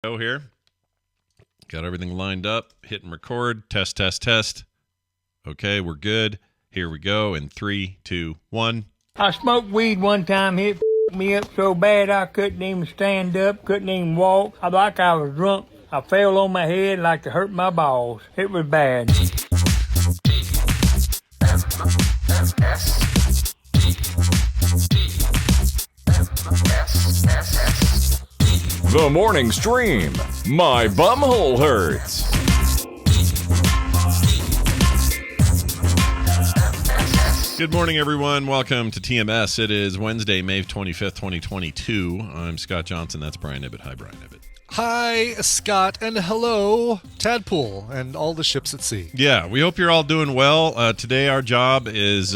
Go here. Got everything lined up. Hit and record. Test, test, test. Okay, we're good. Here we go in 3, 2, 1. I smoked weed one time. It me up so bad I couldn't even stand up, couldn't even walk. I was drunk. I fell on my head like it hurt my balls. It was bad. The morning stream. My bumhole hurts. Good morning, everyone. Welcome to TMS. It is Wednesday, May 25th, 2022. I'm Scott Johnson. That's Brian Ibbett. Hi, Brian Ibbett. Hi, Scott, and hello, Tadpole, and all the ships at sea. Yeah, we hope you're all doing well. Today, our job is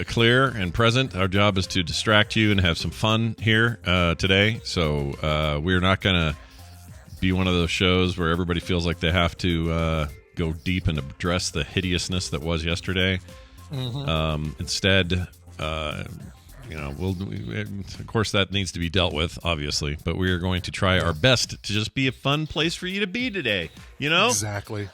clear and present. Our job is to distract you and have some fun here today. So we're not going to be one of those shows where everybody feels like they have to go deep and address the hideousness that was yesterday. Instead, of course, that needs to be dealt with, obviously, but we are going to try our best to just be a fun place for you to be today. You know, exactly.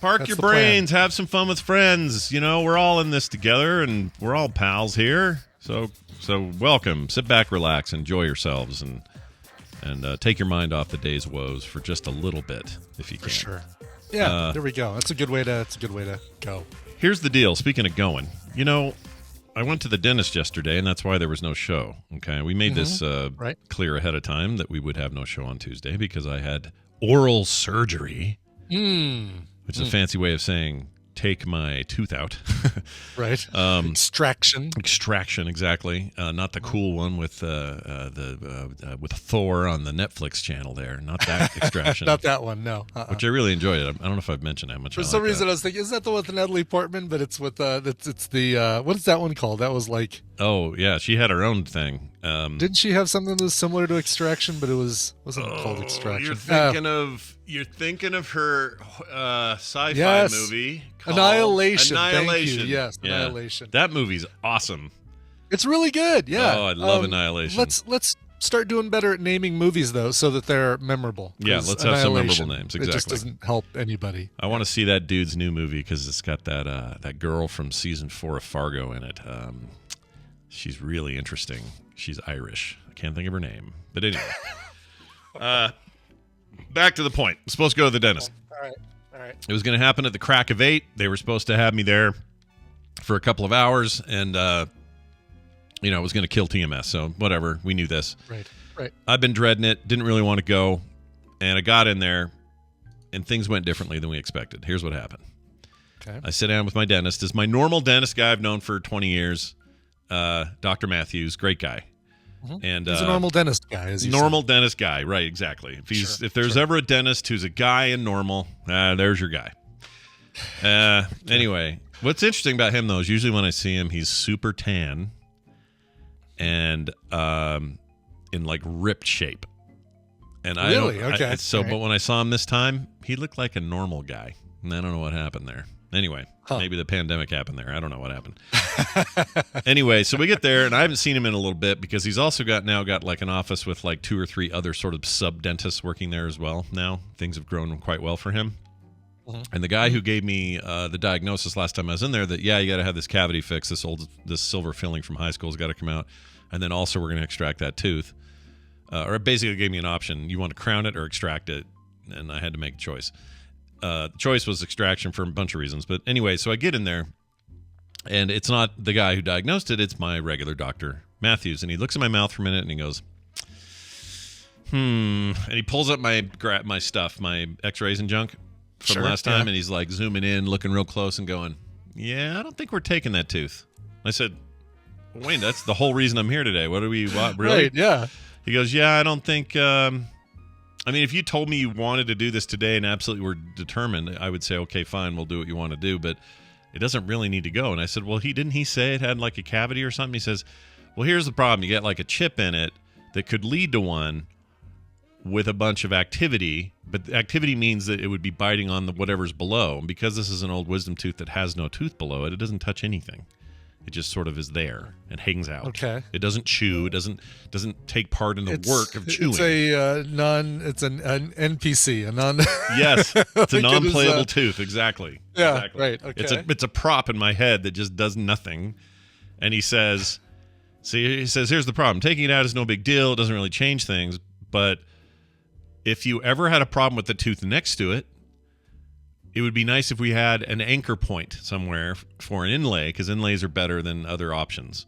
Park That's your the brains, plan. have some fun with friends. You know, we're all in this together, and we're all pals here. So welcome. Sit back, relax, enjoy yourselves, and take your mind off the day's woes for just a little bit, if you can. For sure. Yeah, there we go. That's a good way to go. Here's the deal. Speaking of going, you know, I went to the dentist yesterday, and that's why there was no show. Okay, we made this clear ahead of time that we would have no show on Tuesday because I had oral surgery, which is a fancy way of saying take my tooth out. Right. Extraction, exactly. Not the cool one with with Thor on the Netflix channel there. Not that extraction. Not that one. No. Which I really enjoyed it. I don't know if I've mentioned how much. For some reason, I was thinking, is that the one with Natalie Portman? But it's with it's the what is that one called? That was like. Oh yeah, she had her own thing. Didn't she have something that was similar to Extraction? But it wasn't called Extraction. You're thinking of her sci-fi movie called Annihilation. Annihilation. Thank you. Yes, yeah. Annihilation. That movie's awesome. It's really good. Yeah. Oh, I love Annihilation. Let's start doing better at naming movies though, so that they're memorable. Yeah, let's have some memorable names. Exactly. It just doesn't help anybody. I want to see that dude's new movie because it's got that girl from season 4 of Fargo in it. She's really interesting. She's Irish. I can't think of her name. But anyway. Back to the point. I'm supposed to go to the dentist. All right. It was going to happen at the crack of 8. They were supposed to have me there for a couple of hours, and it was going to kill TMS. So whatever. We knew this. Right. I've been dreading it. Didn't really want to go, and I got in there, and things went differently than we expected. Here's what happened. Okay. I sit down with my dentist. It's my normal dentist guy I've known for 20 years. Dr. Matthews, great guy. And he's a normal dentist guy, as you said. Dentist guy, right? Exactly. If there's ever a dentist who's a guy and normal, there's your guy. Anyway, what's interesting about him though is usually when I see him, he's super tan and in like ripped shape. And but when I saw him this time, he looked like a normal guy, and I don't know what happened there. Anyway, maybe the pandemic happened there. I don't know what happened. Anyway, so we get there, and I haven't seen him in a little bit because he's also got like an office with like 2 or 3 other sort of sub-dentists working there as well now. Things have grown quite well for him. And the guy who gave me the diagnosis last time I was in there that, you got to have this cavity fixed, this silver filling from high school has got to come out, and then also we're going to extract that tooth. Or basically gave me an option. You want to crown it or extract it? And I had to make a choice. The choice was extraction for a bunch of reasons. But anyway, so I get in there, and it's not the guy who diagnosed it. It's my regular Dr. Matthews. And he looks at my mouth for a minute, and he goes, And he pulls up my stuff, my x-rays and junk from last time, and he's like zooming in, looking real close and going, I don't think we're taking that tooth. I said, Wayne, that's the whole reason I'm here today. What really? Right, yeah. He goes, I don't think... if you told me you wanted to do this today and absolutely were determined, I would say, okay, fine, we'll do what you want to do, but it doesn't really need to go. And I said, well, didn't he say it had like a cavity or something? He says, well, here's the problem. You get like a chip in it that could lead to one with a bunch of activity, but activity means that it would be biting on whatever's below. And because this is an old wisdom tooth that has no tooth below it, it doesn't touch anything. It just sort of is there and hangs out. Okay. It doesn't chew. It doesn't take part in the work of chewing. It's an NPC, a non. Yes, it's a non-playable tooth. Exactly. Yeah. Exactly. Right. Okay. It's a prop in my head that just does nothing. And he says, here's the problem. Taking it out is no big deal. It doesn't really change things. But if you ever had a problem with the tooth next to it, it would be nice if we had an anchor point somewhere for an inlay, because inlays are better than other options.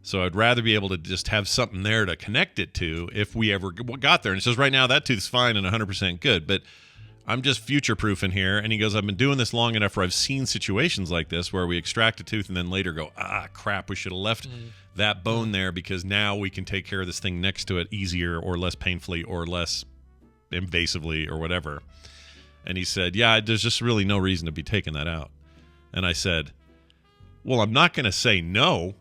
So I'd rather be able to just have something there to connect it to if we ever got there. And it says right now that tooth's fine and 100% good, but I'm just future-proofing here. And he goes, I've been doing this long enough where I've seen situations like this where we extract a tooth and then later go, crap, we should have left that bone there because now we can take care of this thing next to it easier or less painfully or less invasively or whatever. And he said, yeah, there's just really no reason to be taking that out. And I said, well, I'm not going to say no,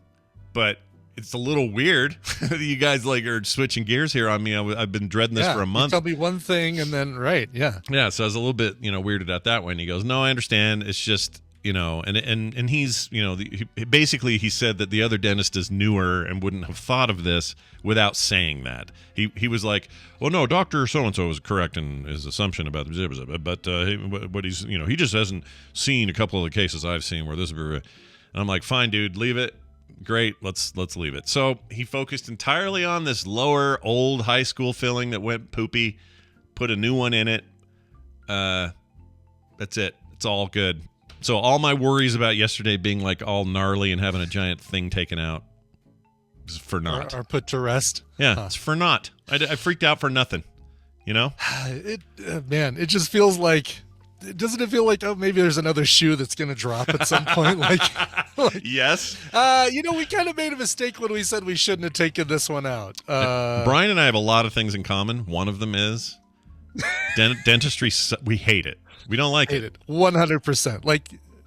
but it's a little weird. You guys are switching gears here on me. I've been dreading this for a month. You tell me one thing and then, right, yeah. Yeah, so I was a little bit, weirded out that way. And he goes, no, I understand. It's just, and he's, basically he said that the other dentist is newer and wouldn't have thought of this without saying that. He was like, well, no, Dr. So-and-so was correct in his assumption about the but what he's, he just hasn't seen a couple of the cases I've seen where this, and I'm like, fine, dude, leave it. Great, let's leave it. So he focused entirely on this lower old high school filling that went poopy, put a new one in it. That's it. It's all good. So all my worries about yesterday being all gnarly and having a giant thing taken out is for naught. Are put to rest. Yeah, It's for naught. I freaked out for nothing. It just feels like. Doesn't it feel like maybe there's another shoe that's going to drop at some point? Yes. We kind of made a mistake when we said we shouldn't have taken this one out. Brian and I have a lot of things in common. One of them is dentistry. We hate it. We don't like it. 100%.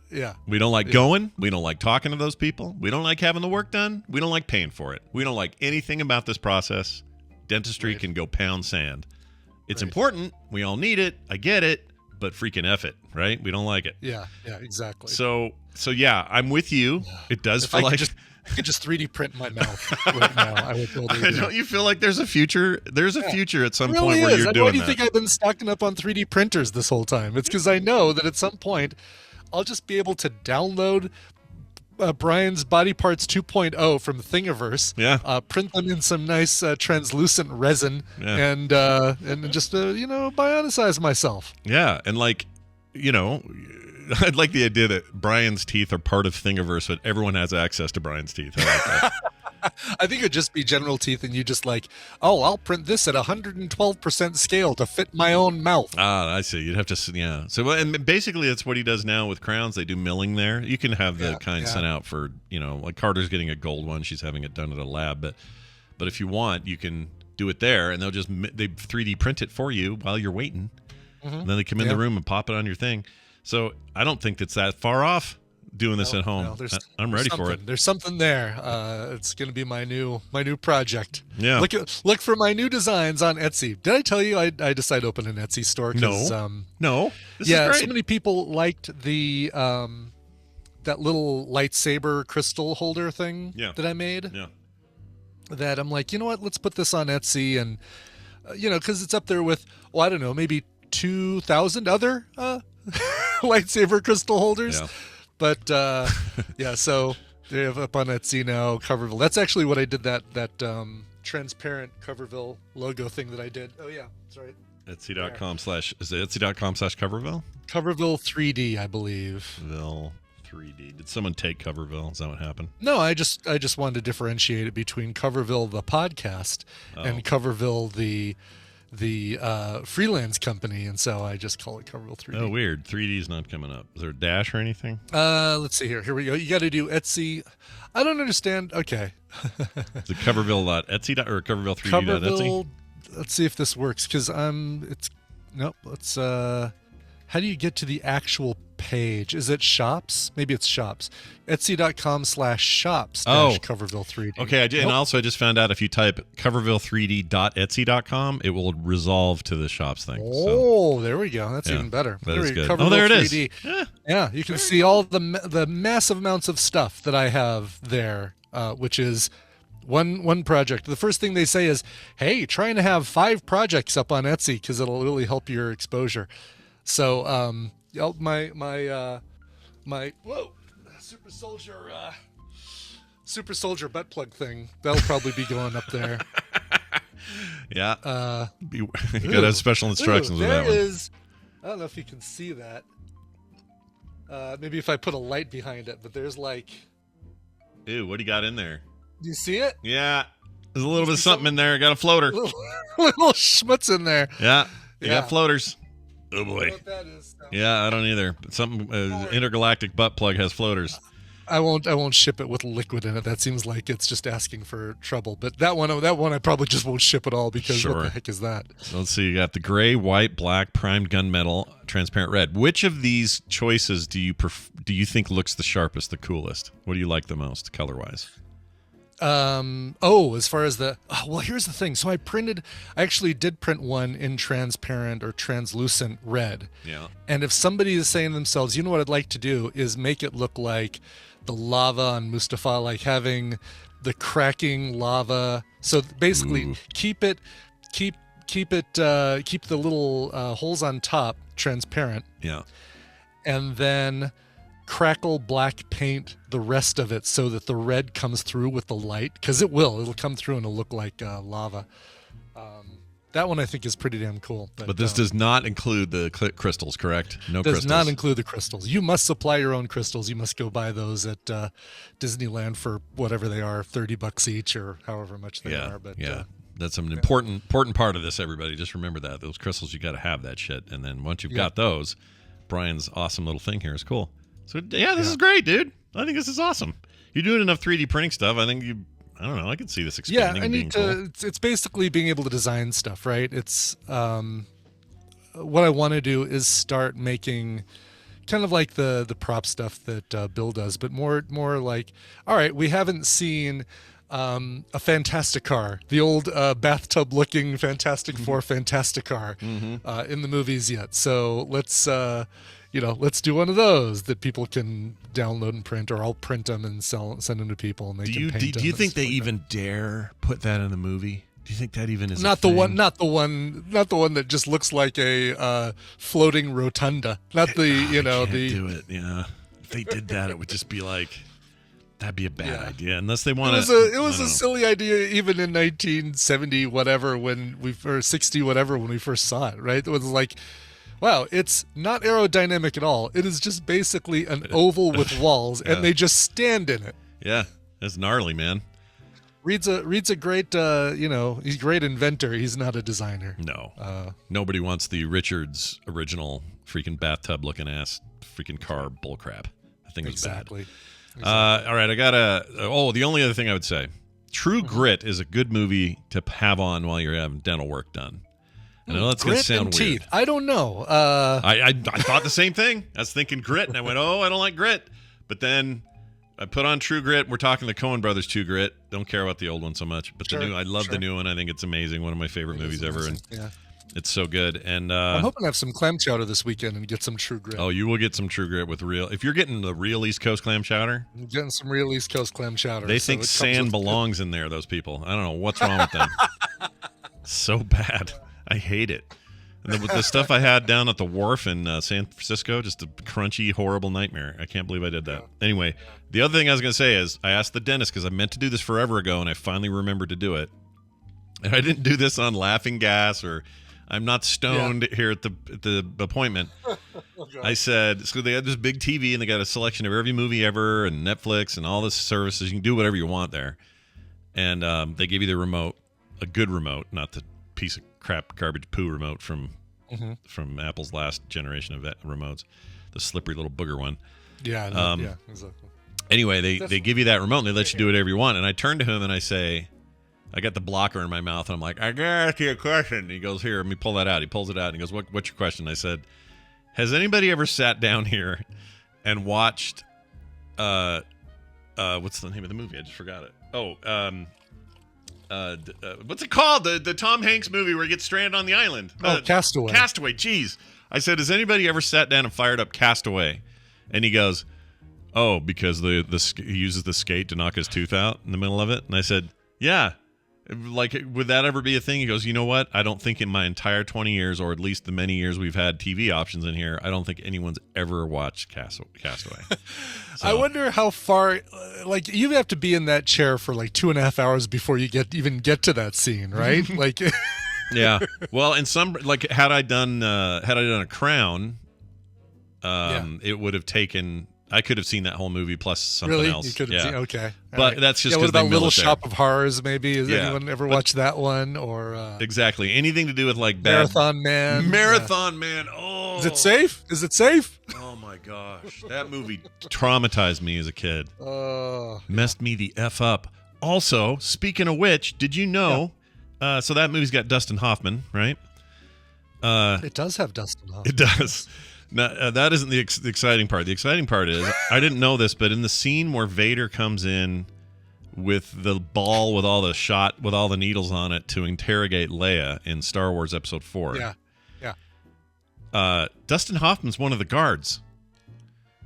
Yeah. We don't like going. We don't like talking to those people. We don't like having the work done. We don't like paying for it. We don't like anything about this process. Dentistry can go pound sand. It's important. We all need it. I get it. But freaking F it, right? We don't like it. Yeah, exactly. So yeah, I'm with you. It does feel like I could just 3D print my mouth right now. I would totally do. Don't you feel like there's a future? There's a future at some point where you're doing that. Why do you think I've been stocking up on 3D printers this whole time? It's because I know that at some point I'll just be able to download Brian's Body Parts 2.0 from Thingiverse. Yeah. Print them in some nice translucent resin and just Bionisize myself. Yeah, and I'd like the idea that Brian's teeth are part of Thingiverse, but everyone has access to Brian's teeth. I like that. I think it would just be general teeth, and you just I'll print this at 112% scale to fit my own mouth. Ah, I see. You'd have to, yeah. So, and basically, that's what he does now with crowns. They do milling there. You can have the kind sent out for, Carter's getting a gold one. She's having it done at a lab, but if you want, you can do it there, and they 3D print it for you while you're waiting. Mm-hmm. And then they come in the room and pop it on your thing. So I don't think it's that far off. Doing this at home. I'm ready for it. There's something there. It's going to be my new project. Yeah. Look for my new designs on Etsy. Did I tell you I decided to open an Etsy store? No. This is great. So many people liked the that little lightsaber crystal holder thing that I made. Yeah. That I'm like, you know what? Let's put this on Etsy, and because it's up there with I don't know, maybe 2,000 other lightsaber crystal holders. Yeah. But so they have up on Etsy now, Coverville. That's actually what I did, that transparent Coverville logo thing that I did. Oh yeah, that's right. Etsy.com/ is it Etsy.com/Coverville? Coverville 3D, I believe. Ville 3D. Did someone take Coverville? Is that what happened? No, I just wanted to differentiate it between Coverville the podcast and Coverville the freelance company, and so I just call it Coverville 3D. Oh, weird. 3D is not coming up. Is there a dash or anything? Let's see here. Here we go. You got to do Etsy. I don't understand. Okay. Is it Coverville.etsy or Coverville3D.etsy? Let's see if this works, because let's how do you get to the actual page? Is it shops? Maybe it's shops. Etsy.com/shops Coverville 3D. Okay, I did. Nope. And also I just found out if you type coverville3d.etsy.com, it will resolve to the shops thing. Oh, there we go. That's even better. That is good. Coverville there it 3D. is. Yeah, you can see all the massive amounts of stuff that I have there, which is one project. The first thing they say is, hey, trying to have 5 projects up on Etsy because it'll really help your exposure. So my whoa, super soldier butt plug thing, that'll probably be going up there. Yeah. You gotta have special instructions with that one. I don't know if you can see that. Maybe if I put a light behind it, but there's like, ew, what do you got in there? Do you see it? Yeah, there's a little bit of something in there. Got a floater. Little schmutz in there. Yeah, you got floaters. Oh boy. I don't know what that is. Yeah, I don't either. Something intergalactic butt plug has floaters. I won't ship it with liquid in it. That seems like it's just asking for trouble. But that one I probably just won't ship at all because what the heck is that? So let's see. You got the gray, white, black, primed gunmetal, transparent red. Which of these choices do you think looks the sharpest, the coolest? What do you like the most, color-wise? As far as here's the thing. So I actually did print one in transparent or translucent red. Yeah. And if somebody is saying to themselves, you know what I'd like to do is make it look like the lava on Mustafa, like having the cracking lava. So basically keep the little holes on top transparent. Yeah. And then crackle black paint the rest of it so that the red comes through with the light, because it'll come through and it'll look like lava. That one I think is pretty damn cool. But this does not include the crystals, correct? No crystals. Does not include the crystals. You must supply your own crystals. You must go buy those at Disneyland for whatever they are, $30 each or however much they are. But that's an important part of this, everybody. Just remember that. Those crystals, you got to have that shit. And then once you've got those, Brian's awesome little thing here is cool. So, this is great, dude. I think this is awesome. You're doing enough 3D printing stuff. I think I don't know. I can see this expanding. Yeah, I need to. Cool. It's basically being able to design stuff, right? It's what I want to do is start making kind of like the prop stuff that Bill does, but more like, all right, we haven't seen a Fantastic Car, the old bathtub-looking Fantastic Four Fantastic Car in the movies yet. So let's do one of those that people can download and print, or I'll print them and send them to people, and they can paint them. Do you think they even dare put that in the movie? Do you think that even is not the one that just looks like a floating rotunda? Not the do it. Yeah, if they did that, it would just be like. That'd be a bad idea, unless they want to. It was a silly idea, even in 1970 whatever or 60 whatever when we first saw it. Right? It was like, wow, it's not aerodynamic at all. It is just basically an oval with walls, and they just stand in it. Yeah, that's gnarly, man. Reed's a great, he's a great inventor. He's not a designer. No, nobody wants the Richards original freaking bathtub-looking ass freaking car bullcrap. I think it was bad. Exactly. All right, I got the only other thing I would say, True Grit is a good movie to have on while you're having dental work done. And I know that's going to sound weird. Teeth. I don't know. I thought the same thing. I was thinking Grit, and I went, I don't like Grit. But then I put on True Grit. We're talking the Coen Brothers 2 Grit. Don't care about the old one so much. But I love the new one. I think it's amazing. One of my favorite movies ever. And it's so good. And I'm hoping to have some clam chowder this weekend and get some True Grit. Oh, you will get some True Grit with real. If you're getting the real East Coast clam chowder, I'm getting some real East Coast clam chowder. They think sand belongs in there. Those people. I don't know what's wrong with them. So bad. I hate it. And the stuff I had down at the wharf in San Francisco, just a crunchy, horrible nightmare. I can't believe I did that. Anyway, the other thing I was going to say is I asked the dentist because I meant to do this forever ago, and I finally remembered to do it. And I didn't do this on laughing gas or I'm not stoned here at the appointment. I said, so they had this big TV, and they got a selection of every movie ever and Netflix and all the services. You can do whatever you want there. And they gave you the remote, a good remote, not the piece of crap garbage poo remote from Apple's last generation of remotes, the slippery little booger one. Yeah, exactly. Anyway, they give you that remote, and they let you do whatever you want. And I turn to him and I say, I got the blocker in my mouth, and I'm like, I gotta ask you a question. And he goes, here, let me pull that out. He pulls it out, and he goes, what's your question? I said, Has anybody ever sat down here and watched what's the name of the movie? I just forgot it. What's it called? The Tom Hanks movie where he gets stranded on the island. Castaway. Castaway. Jeez. I said, has anybody ever sat down and fired up Castaway? And he goes, oh, because he uses the skate to knock his tooth out in the middle of it. And I said, yeah. Like, would that ever be a thing? He goes, you know what? I don't think in my entire 20 years, or at least the many years we've had TV options in here, I don't think anyone's ever watched Castaway. So. I wonder how far, like, you have to be in that chair for like 2.5 hours before you even get to that scene, right? Like, yeah. Well, in some, like, had I done a Crown, it would have taken. I could have seen that whole movie plus something else. You could have seen, okay. But that's just what about Little military. Shop of Horrors, maybe? Has anyone ever watched that one? Or exactly. Anything to do with, like, Marathon Man. Marathon Man. Oh. Is it safe? Is it safe? Oh, my gosh. That movie traumatized me as a kid. Messed me the F up. Also, speaking of which, did you know... so that movie's got Dustin Hoffman, right? It does have Dustin Hoffman. It does. Now, that isn't the exciting part. The exciting part is, I didn't know this, but in the scene where Vader comes in with the ball with all the needles on it to interrogate Leia in Star Wars Episode 4. Yeah. Dustin Hoffman's one of the guards.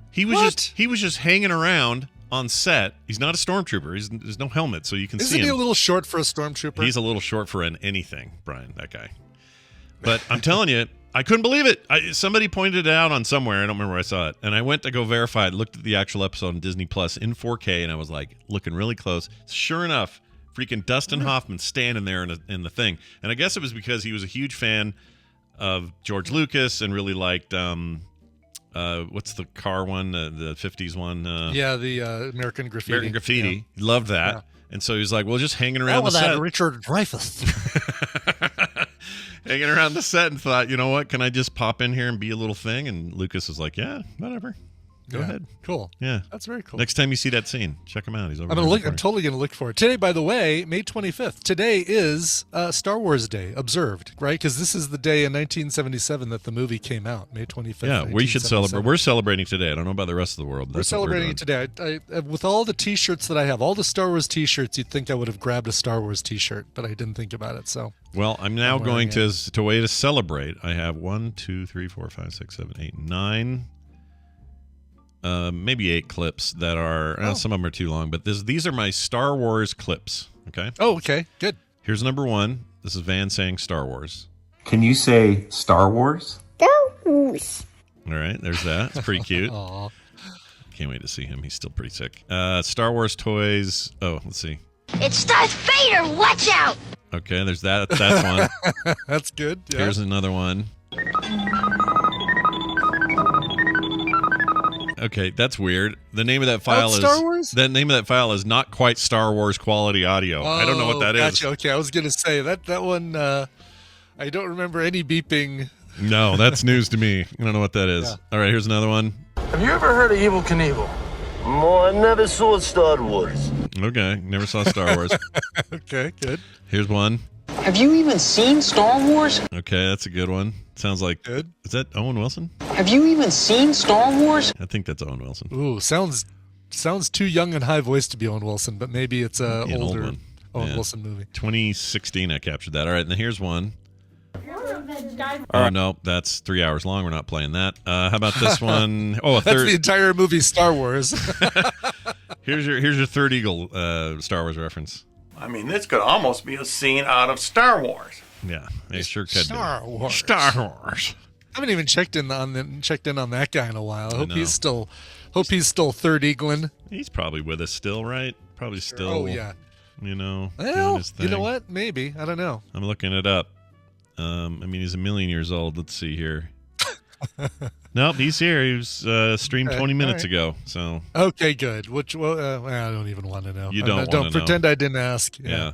He was just hanging around on set. He's not a stormtrooper. There's no helmet, so you can see him. Isn't he a little short for a stormtrooper? He's a little short for anything, Brian, that guy. But I'm telling you, I couldn't believe it. Somebody pointed it out on somewhere. I don't remember where I saw it. And I went to go verify it, looked at the actual episode on Disney Plus in 4K, and I was like, looking really close. Sure enough, freaking Dustin Hoffman standing there in the thing. And I guess it was because he was a huge fan of George Lucas and really liked, what's the car one, the 50s one? The American Graffiti. American Graffiti. Yeah. He loved that. Yeah. And so he was like, well, just hanging around the set. Richard Dreyfuss. Hanging around the set and thought, you know what, can I just pop in here and be a little thing? And Lucas was like, yeah, whatever. Go ahead. Cool. Yeah. That's very cool. Next time you see that scene, check him out. He's over there. I'm totally going to look for it. Today, by the way, May 25th. Today is Star Wars Day, observed, right? Because this is the day in 1977 that the movie came out, May 25th. Yeah, we should celebrate. We're celebrating today. I don't know about the rest of the world. We're celebrating it today. I, with all the T-shirts that I have, all the Star Wars T-shirts, you'd think I would have grabbed a Star Wars T-shirt, but I didn't think about it. So. Well, I'm now going to way to celebrate. I have 1, 2, 3, 4, 5, 6, 7, 8, 9. Maybe 8 clips that are some of them are too long, but these are my Star Wars clips. Okay. Oh, okay, good. Here's number 1. This is Van saying Star Wars. Can you say Star Wars? Star Wars. All right, there's that. It's pretty cute. Aw. Can't wait to see him. He's still pretty sick. Star Wars toys. Oh, let's see. It's Darth Vader. Watch out. Okay, there's that. That's one. That's good. Yeah. Here's another one. Okay, that's weird. The name of that file is Star Wars? The name of that file is not quite Star Wars quality audio. I don't know what that is. Okay, I was gonna say that one. I don't remember any beeping. No, that's news to me. I don't know what that is. Yeah. All right, here's another one. Have you ever heard of Evel Knievel? No, I never saw Star Wars. Okay, never saw Star Wars. Okay, good. Here's one. Have you even seen Star Wars? Okay, that's a good one. Sounds like good. Is that Owen Wilson? Have you even seen Star Wars? I think that's Owen Wilson. Ooh, sounds too young and high voiced to be Owen Wilson, but maybe it's an older old Owen Wilson movie. 2016, I captured that. All right, and then here's one. Oh no, that's 3 hours long. We're not playing that. How about this one? Oh, that's the entire movie Star Wars. Here's your Third Eagle Star Wars reference. I mean, this could almost be a scene out of Star Wars. Yeah, they sure could. Star Wars. Star Wars. I haven't even checked in on that guy in a while. I hope he's still Third Eagling. He's probably with us still, right? Probably still. Oh yeah. Doing Well, his thing. you know what? Maybe. I don't know. I'm looking it up. I mean, he's 1 million years old. Let's see here. Nope, he's here. He was streamed 20 minutes ago. So okay, good. I don't even want to know. You don't Don't pretend I didn't ask. Yeah.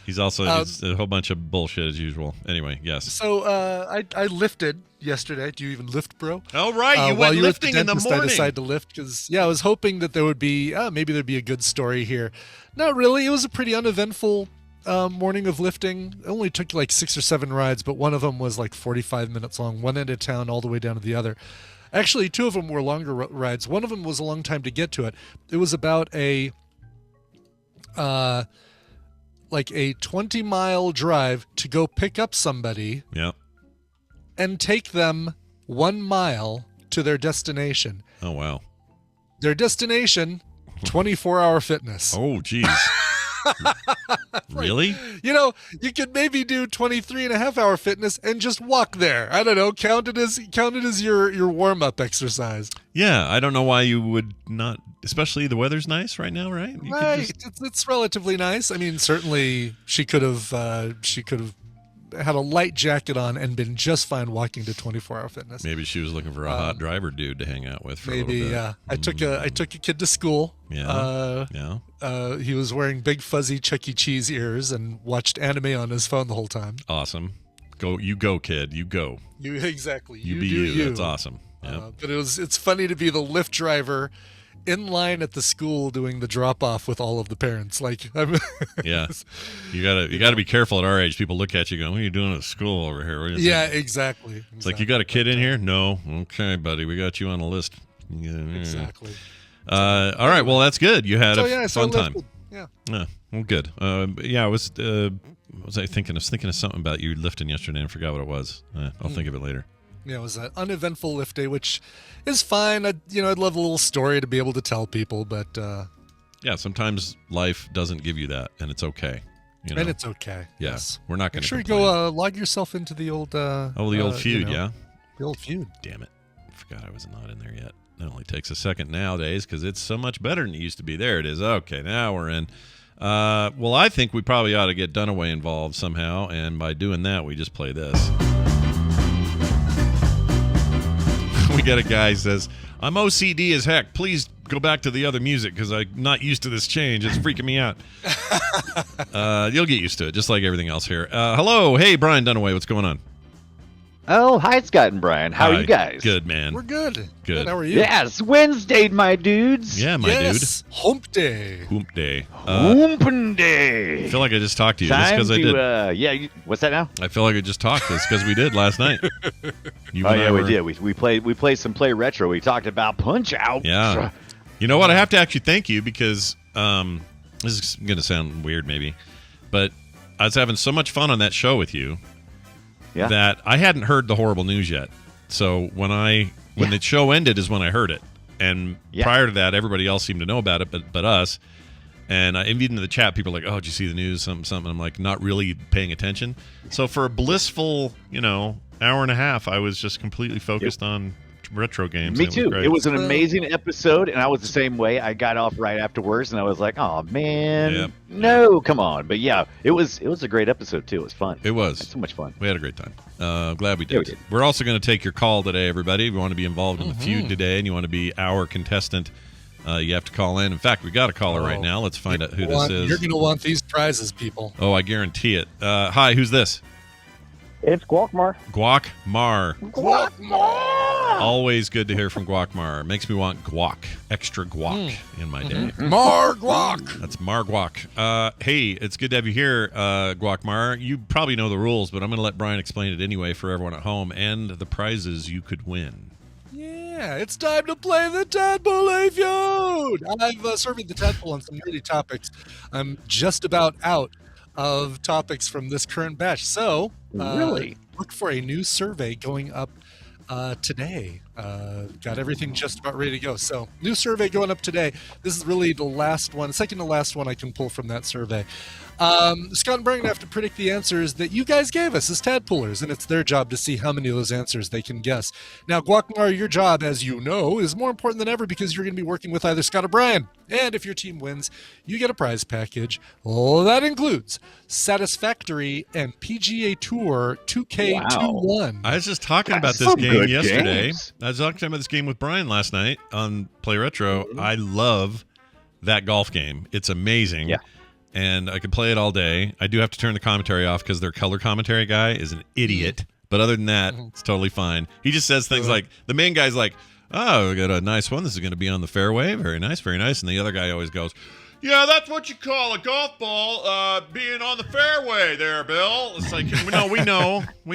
He's also it's a whole bunch of bullshit as usual. Anyway, yes. So I lifted yesterday. Do you even lift, bro? Oh, right. You went lifting in the morning. I decided to lift because, I was hoping that there would be, maybe there'd be a good story here. Not really. It was a pretty uneventful morning of lifting. It only took like 6 or 7 rides, but one of them was like 45 minutes long, one end of town all the way down to the other. Actually, 2 of them were longer rides. One of them was a long time to get to it. It was about a 20-mile drive to go pick up somebody and take them 1 mile to their destination. Oh, wow. Their destination, 24-hour fitness. Oh, geez. Really? You could maybe do 23.5-hour fitness and just walk there. I don't know. Count it as your warm-up exercise. Yeah, I don't know why you would not. Especially the weather's nice right now, right? Right. It's relatively nice. I mean, certainly she could have had a light jacket on and been just fine walking to 24-hour fitness. Maybe she was looking for a hot driver dude to hang out with for maybe, a little bit. Yeah. I took a kid to school. Yeah. He was wearing big fuzzy Chuck E. Cheese ears and watched anime on his phone the whole time. Awesome. You go, kid. You go. Exactly. You be you. That's awesome. Yeah. But it's funny to be the Lyft driver in line at the school doing the drop off with all of the parents. Yeah, you gotta be careful at our age. People look at you going, "What are you doing at school over here?" Exactly. It's like, you got a kid in here? No. Okay, buddy, we got you on the list. Exactly. All right. Well, that's good. You had a fun time. Yeah. Well, good. I was. What was I thinking? I was thinking of something about you lifting yesterday and I forgot what it was. I'll think of it later. Yeah, it was an uneventful lift day, which is fine. I'd love a little story to be able to tell people, but yeah, sometimes life doesn't give you that, and it's okay. And it's okay. Yeah. Yes, we're not going to. Make sure you go log yourself into the old. The old feud, yeah. The old feud. Damn it! I forgot I was not in there yet. It only takes a second nowadays because it's so much better than it used to be. There it is. Okay, now we're in. Well, I think we probably ought to get Dunaway involved somehow, and by doing that, we just play this. We got a guy who says, "I'm OCD as heck. Please go back to the other music because I'm not used to this change. It's freaking me out." You'll get used to it, just like everything else here. Hello. Hey, Brian Dunaway. What's going on? Oh, hi, Scott and Brian. How are you guys? Good, man. We're good. Good. How are you? Yes, Wednesday, my dudes. Yeah, my dude. Hump day. Hump day. Humpin' day. I feel like I just talked to you just because I did. What's that now? I feel like I just talked this because we did last night. We did. We played some Play Retro. We talked about Punch Out. Yeah. You know what? I have to actually thank you because this is going to sound weird maybe, but I was having so much fun on that show with you that I hadn't heard the horrible news yet. So when the show ended is when I heard it. And prior to that, everybody else seemed to know about it, but us. And even in the chat, people are like, "Oh, did you see the news? Something." I'm like, not really paying attention. So for a blissful, hour and a half, I was just completely focused on retro games. Me too. It was an amazing episode, and I was the same way. I got off right afterwards, and I was like, "Oh man, no, come on!" But yeah, it was a great episode too. It was fun. It was so much fun. We had a great time. Glad we did. Yeah, we did. We're also going to take your call today, everybody. If you want to be involved in the feud today, and you want to be our contestant, you have to call in. In fact, we got a caller right now. Let's find out who this is. You're going to want these prizes, people. Oh, I guarantee it. Hi, who's this? It's Guacmar. Guacmar. Guacmar! Always good to hear from Guacmar. Makes me want guac, extra guac in my day. Mar guac. That's Mar guac. Hey, it's good to have you here, Guacmar. You probably know the rules, but I'm going to let Brian explain it anyway for everyone at home and the prizes you could win. Yeah, it's time to play the Tadpole Feud. I've surveyed the Tadpole on some nerdy topics. I'm just about out of topics from this current batch. So, really? Look for a new survey going up today. Got everything just about ready to go. So, new survey going up today. This is really the last one, second to last one I can pull from that survey. Scott and Brian have to predict the answers that you guys gave us as Tadpoolers, and it's their job to see how many of those answers they can guess. Now, Guacmar, your job, as you know, is more important than ever because you're going to be working with either Scott or Brian. And if your team wins, you get a prize package. Oh, that includes Satisfactory and PGA Tour 2K21. I was just talking about this game yesterday. I was talking about this game with Brian last night on Play Retro. I love that golf game. It's amazing. Yeah. And I could play it all day. I do have to turn the commentary off because their color commentary guy is an idiot. But other than that, it's totally fine. He just says things like, the main guy's like, "Oh, we got a nice one. This is going to be on the fairway. Very nice, very nice." And the other guy always goes, Yeah, that's what you call a golf ball being on the fairway there, Bill. It's like, no, we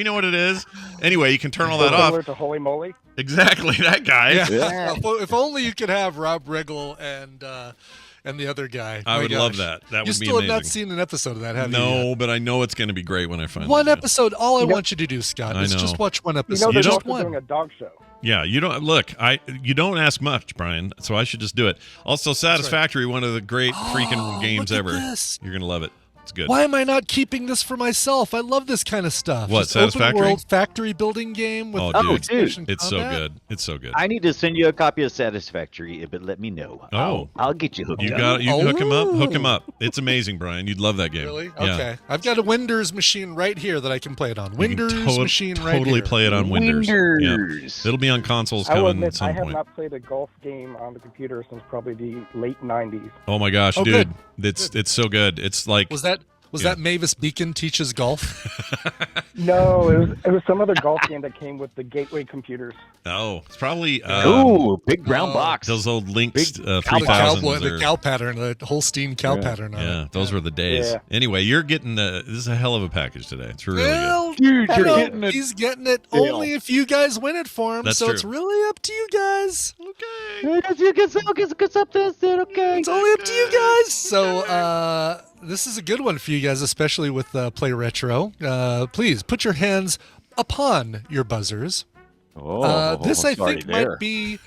know what it is. Anyway, you can turn all that off. Similar to Holy Moly. Exactly, that guy. Yeah. If only you could have Rob Riggle and the other guy. I would love that. That would be amazing. You still have not seen an episode of that, have you? No, but I know it's going to be great when I find one episode. All I want you to do, Scott, is know. just watch one episode. They're also doing a dog show. Yeah, you don't ask much, Brian, so I should just do it. Also, Satisfactory, one of the great freaking games ever. You're going to love it. It's good. Why am I not keeping this for myself? I love this kind of stuff. What, Satisfactory? Open world factory building game with dude, it's so good. It's so good. I need to send you a copy of Satisfactory, but let me know. I'll get you hooked up. You hook him up. Hook him up. It's amazing, Brian. You'd love that game. Really? Yeah. Okay. I've got a Winders machine right here that I can play it on. Winders machine right here. Totally play it on Winders. Yeah. It'll be on consoles coming at some point. I have not played a golf game on the computer since probably the late 90s. Oh my gosh, dude. It's so good. It's like Was that Mavis Beacon Teaches Golf? No, it was some other golf game that came with the Gateway computers. Oh, it's probably big brown box. Those old Lynx 3000s. The cow pattern, the Holstein cow pattern on it. Yeah, those were the days. Yeah. Anyway, you're getting this is a hell of a package today. It's really good. Dude, you're getting it. He's getting it only if you guys win it for him. That's so true. It's really up to you guys. Okay. It's only up to you guys. So this is a good one for you guys, especially with Play Retro. Please put your hands upon your buzzers. This I think might be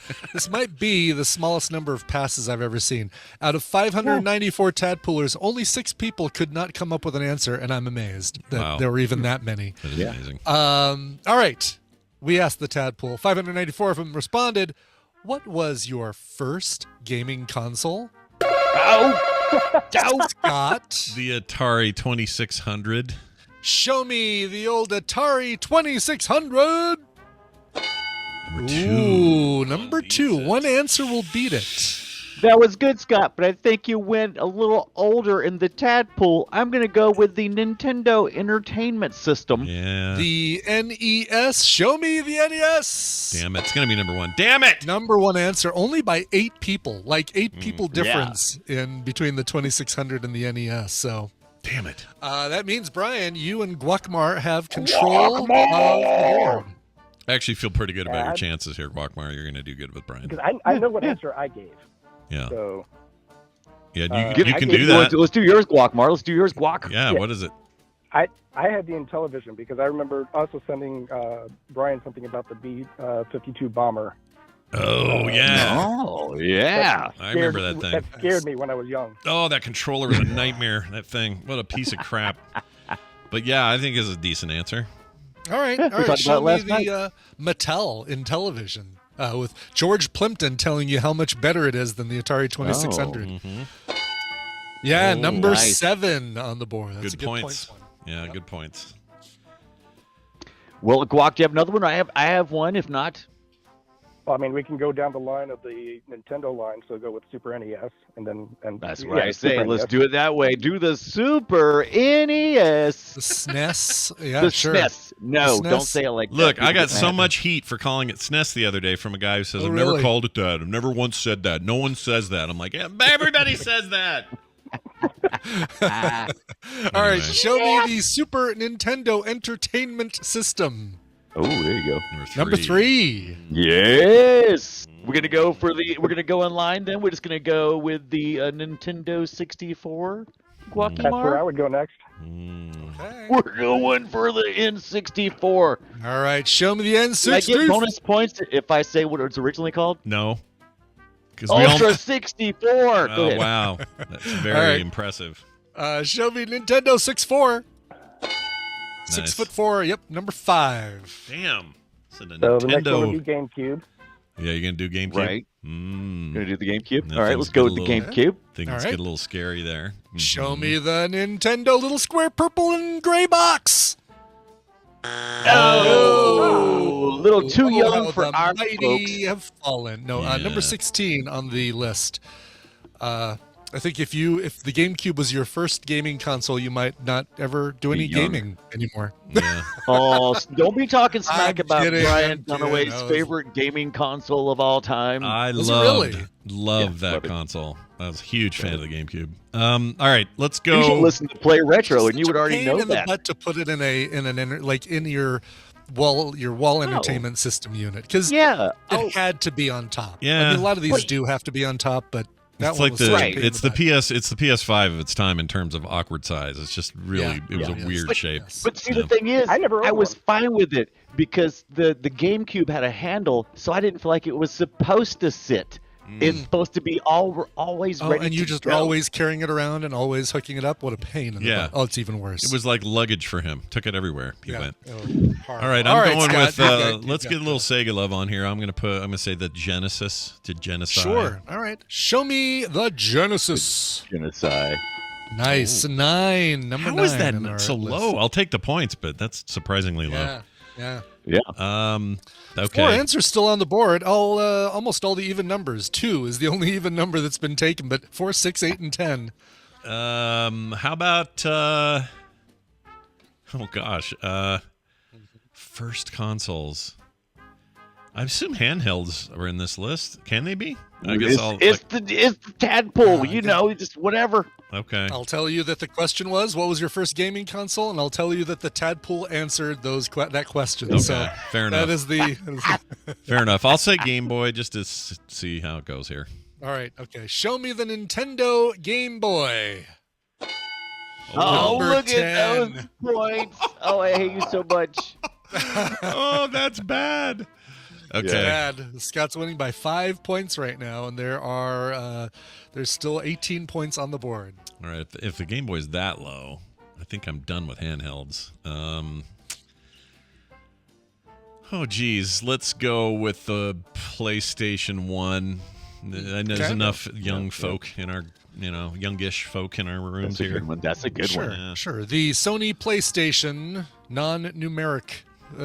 the smallest number of passes I've ever seen. Out of 594 tadpoolers, only 6 people could not come up with an answer, and I'm amazed that there were even that many. That is amazing. All right, we asked the tadpool. 594 of them responded. What was your first gaming console? Scott. The Atari 2600. Show me the old Atari 2600. Number 2. Ooh, number 2. One answer will beat it. That was good, Scott, but I think you went a little older in the tadpole. I'm going to go with the Nintendo Entertainment System. Yeah. The NES. Show me the NES. Damn it. It's going to be number 1. Damn it. Number 1 answer, only by 8 people. Like 8 people difference in between the 2600 and the NES. So, damn it. That means, Brian, you and Guacmar have control of the board. I actually feel pretty good about your chances here, Guacmar. You're going to do good with Brian. Because I know what answer I gave. Yeah. So. Yeah, you can do that. Let's do yours, Guacmar. Let's do yours, Guac. Yeah, what is it? I had the Intellivision because I remember also sending Brian something about the B-52 bomber. Oh, yeah. Oh, yeah. I remember that thing. That scared me when I was young. Oh, that controller was a nightmare, that thing. What a piece of crap. But yeah, I think it's a decent answer. All right. Show me the Mattel Intellivision. With George Plimpton telling you how much better it is than the Atari 2600. Yeah, number 7 on the board. That's good a good points. Point. Yeah, good points. Well, Guac, do you have another one? I have one, if not. Well, I mean, we can go down the line of the Nintendo line, so go with Super NES, and that's what I say. Let's do it that way. Do the Super NES. The SNES. Yeah, the sure. SNES. No, SNES. Don't say it like that. Look, I got so much heat for calling it SNES the other day from a guy who says, I've never called it that. I've never once said that. No one says that. I'm like, yeah, everybody says that. All right, show me the Super Nintendo Entertainment System. Oh, there you go. Number 3. Yes. We're gonna go in line then. We're just gonna go with the Nintendo 64. That's where I would go next. Okay. We're going for the N64. All right, show me the N64. Can I get bonus points if I say what it's originally called? No. Ultra 64. Oh, wow. That's very impressive. Show me Nintendo 64. Nice. 6'4". Yep, number 5. Damn. So the next one would be GameCube. Yeah, you're gonna do GameCube, right? Gonna do the GameCube. Now all right, let's go with the GameCube. Things get a little scary there. Show me the Nintendo little square purple and gray box. Oh, a little too young for our mighty folks. have fallen. No, number 16 on the list. I think if the GameCube was your first gaming console, you might not ever do any gaming anymore. Yeah. Oh, don't be talking smack about kidding, Brian Dunaway's favorite gaming console of all time. I loved that console. I was a huge fan of the GameCube. All right, let's go. You should listen to Play Retro, and you would already know in that. The butt to put it in your wall entertainment system unit, because it had to be on top. Yeah, I mean, a lot of these do have to be on top, but that it's one like was it's the PS5 of its time in terms of awkward size. It's just really it was a weird shape. But see, the thing is, I was fine with it because the GameCube had a handle, so I didn't feel like it was supposed to sit. It's supposed to be always ready. And you to just go. always carrying it around and always hooking it up. What a pain in the butt. Oh, it's even worse. It was like luggage for him. Took it everywhere. He went. All right, I'm going with. Let's get a little Sega love on here. I'm gonna say the Genesis to Genocide. Sure. All right. Show me the Genesis. Genocide. Nice. 9. Number 9. How is that so low? I'll take the points, but that's surprisingly low. Yeah. Okay. 4 answers still on the board. Almost all the even numbers. 2 is the only even number that's been taken, but 4, 6, 8, and 10. How about? Oh gosh. First consoles. I assume handhelds are in this list. Can they be? I guess it's the Tadpole. Just whatever. Okay. I'll tell you that the question was, what was your first gaming console? And I'll tell you that the Tadpole answered that question. Okay, so fair enough. That is the... Fair enough. I'll say Game Boy just to see how it goes here. All right. Okay. Show me the Nintendo Game Boy. Oh, look 10. at those points. Oh, I hate you so much. Oh, that's bad. Okay. Bad. Scott's winning by 5 points right now, and there's still 18 points on the board. All right. If the Game Boy is that low, I think I'm done with handhelds. Geez. Let's go with the PlayStation 1. I know there's enough young folk in our, youngish folk in our rooms here. That's a good one. Yeah. Sure. The Sony PlayStation non-numeric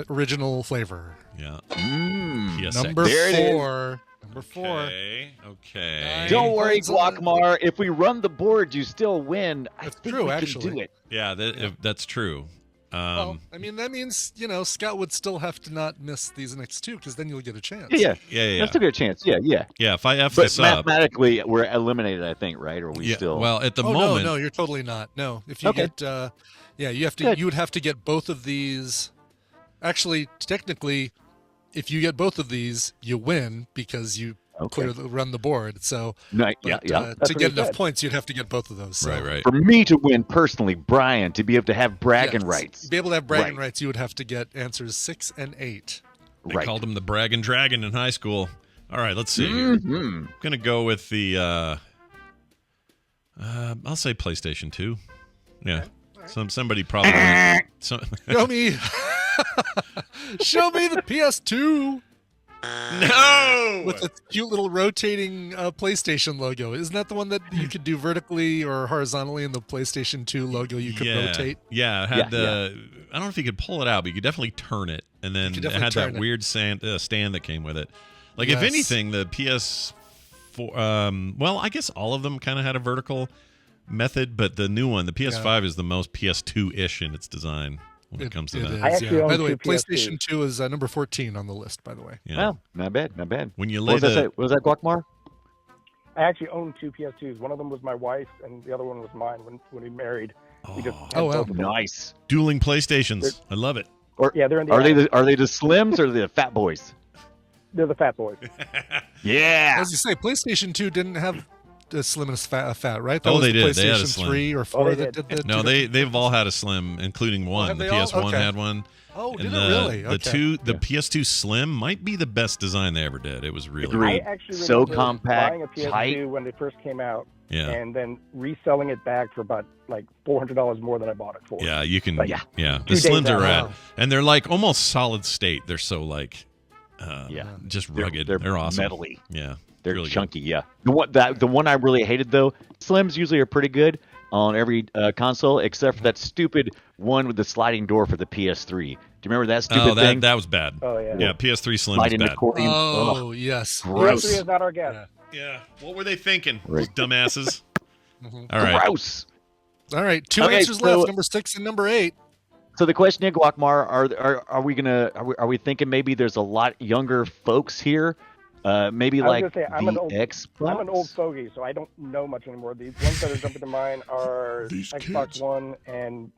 original flavor. Yeah. Number 4. Number 4. Okay. Don't worry, Guacamar. If we run the board, you still win. That's true, actually. Can do it. Yeah, that's true. Well, I mean, that means, Scott would still have to not miss these next 2, because then you'll get a chance. Yeah. That's a good chance. Yeah. Yeah, if I F this up. Mathematically, we're eliminated, I think, right? Or are we still? Well, at the moment. No, you're totally not. No. If you get, you would have to get both of these. Actually, technically, if you get both of these, you win because you run the board. So, to get enough points, you'd have to get both of those. So. Right. For me to win personally, Brian, to be able to have bragging rights. To be able to have bragging rights, you would have to get answers 6 and 8. They called him the Bragging Dragon in high school. All right, let's see. I'm going to go with the, I'll say PlayStation 2. Yeah. Somebody probably. Show me. Show me the PS2. No! With the cute little rotating PlayStation logo. Isn't that the one that you could do vertically or horizontally in the PlayStation 2 logo you could rotate? Yeah, it had I don't know if you could pull it out, but you could definitely turn it. And then it had that weird stand that came with it. Like, if anything, the PS4, well, I guess all of them kind of had a vertical method, but the new one, the PS5, is the most PS2-ish in its design. When it comes to that. By the way, PlayStation 2 is number 14 on the list, by the way. Yeah. Oh, not bad. When you lay what was that, Guacamar? I actually own 2 PS2s. One of them was my wife's, and the other one was mine when we married. Wow. Nice. Dueling PlayStations. I love it. They're in the are they the Slims or the Fat Boys? They're the Fat Boys. Yeah. As you say, PlayStation 2 didn't have the slim and fat, right? That was they did. PlayStation they had a slim. 3 or 4 that did that. No, they've all had a slim, including one. The PS1 had one. Oh, did it really? The PS2 Slim might be the best design they ever did. It was really I actually so compact, buying a PS2 tight. when they first came out, and then reselling it back for about like $400 more than I bought it for. Yeah, you can. Like, the Slims are rad, and they're like almost solid state. They're so like, just rugged. They're awesome. Metally. Yeah. They're really chunky, good. The one I really hated though, Slims usually are pretty good on every console except for that stupid one with the sliding door for the PS3. Do you remember that stupid thing? That was bad. Oh yeah. Yeah, PS3 Slim was bad. Oh yes. PS3 is not our guest. Yeah. What were they thinking? Dumbasses. All right. Gross. All right, two answers left, number 6 and number 8. So the question is, Guacmar, are we thinking maybe there's a lot younger folks here? Maybe like I'm an Xbox? old fogey, so I don't know much anymore. The ones that are jumping to mind are Xbox One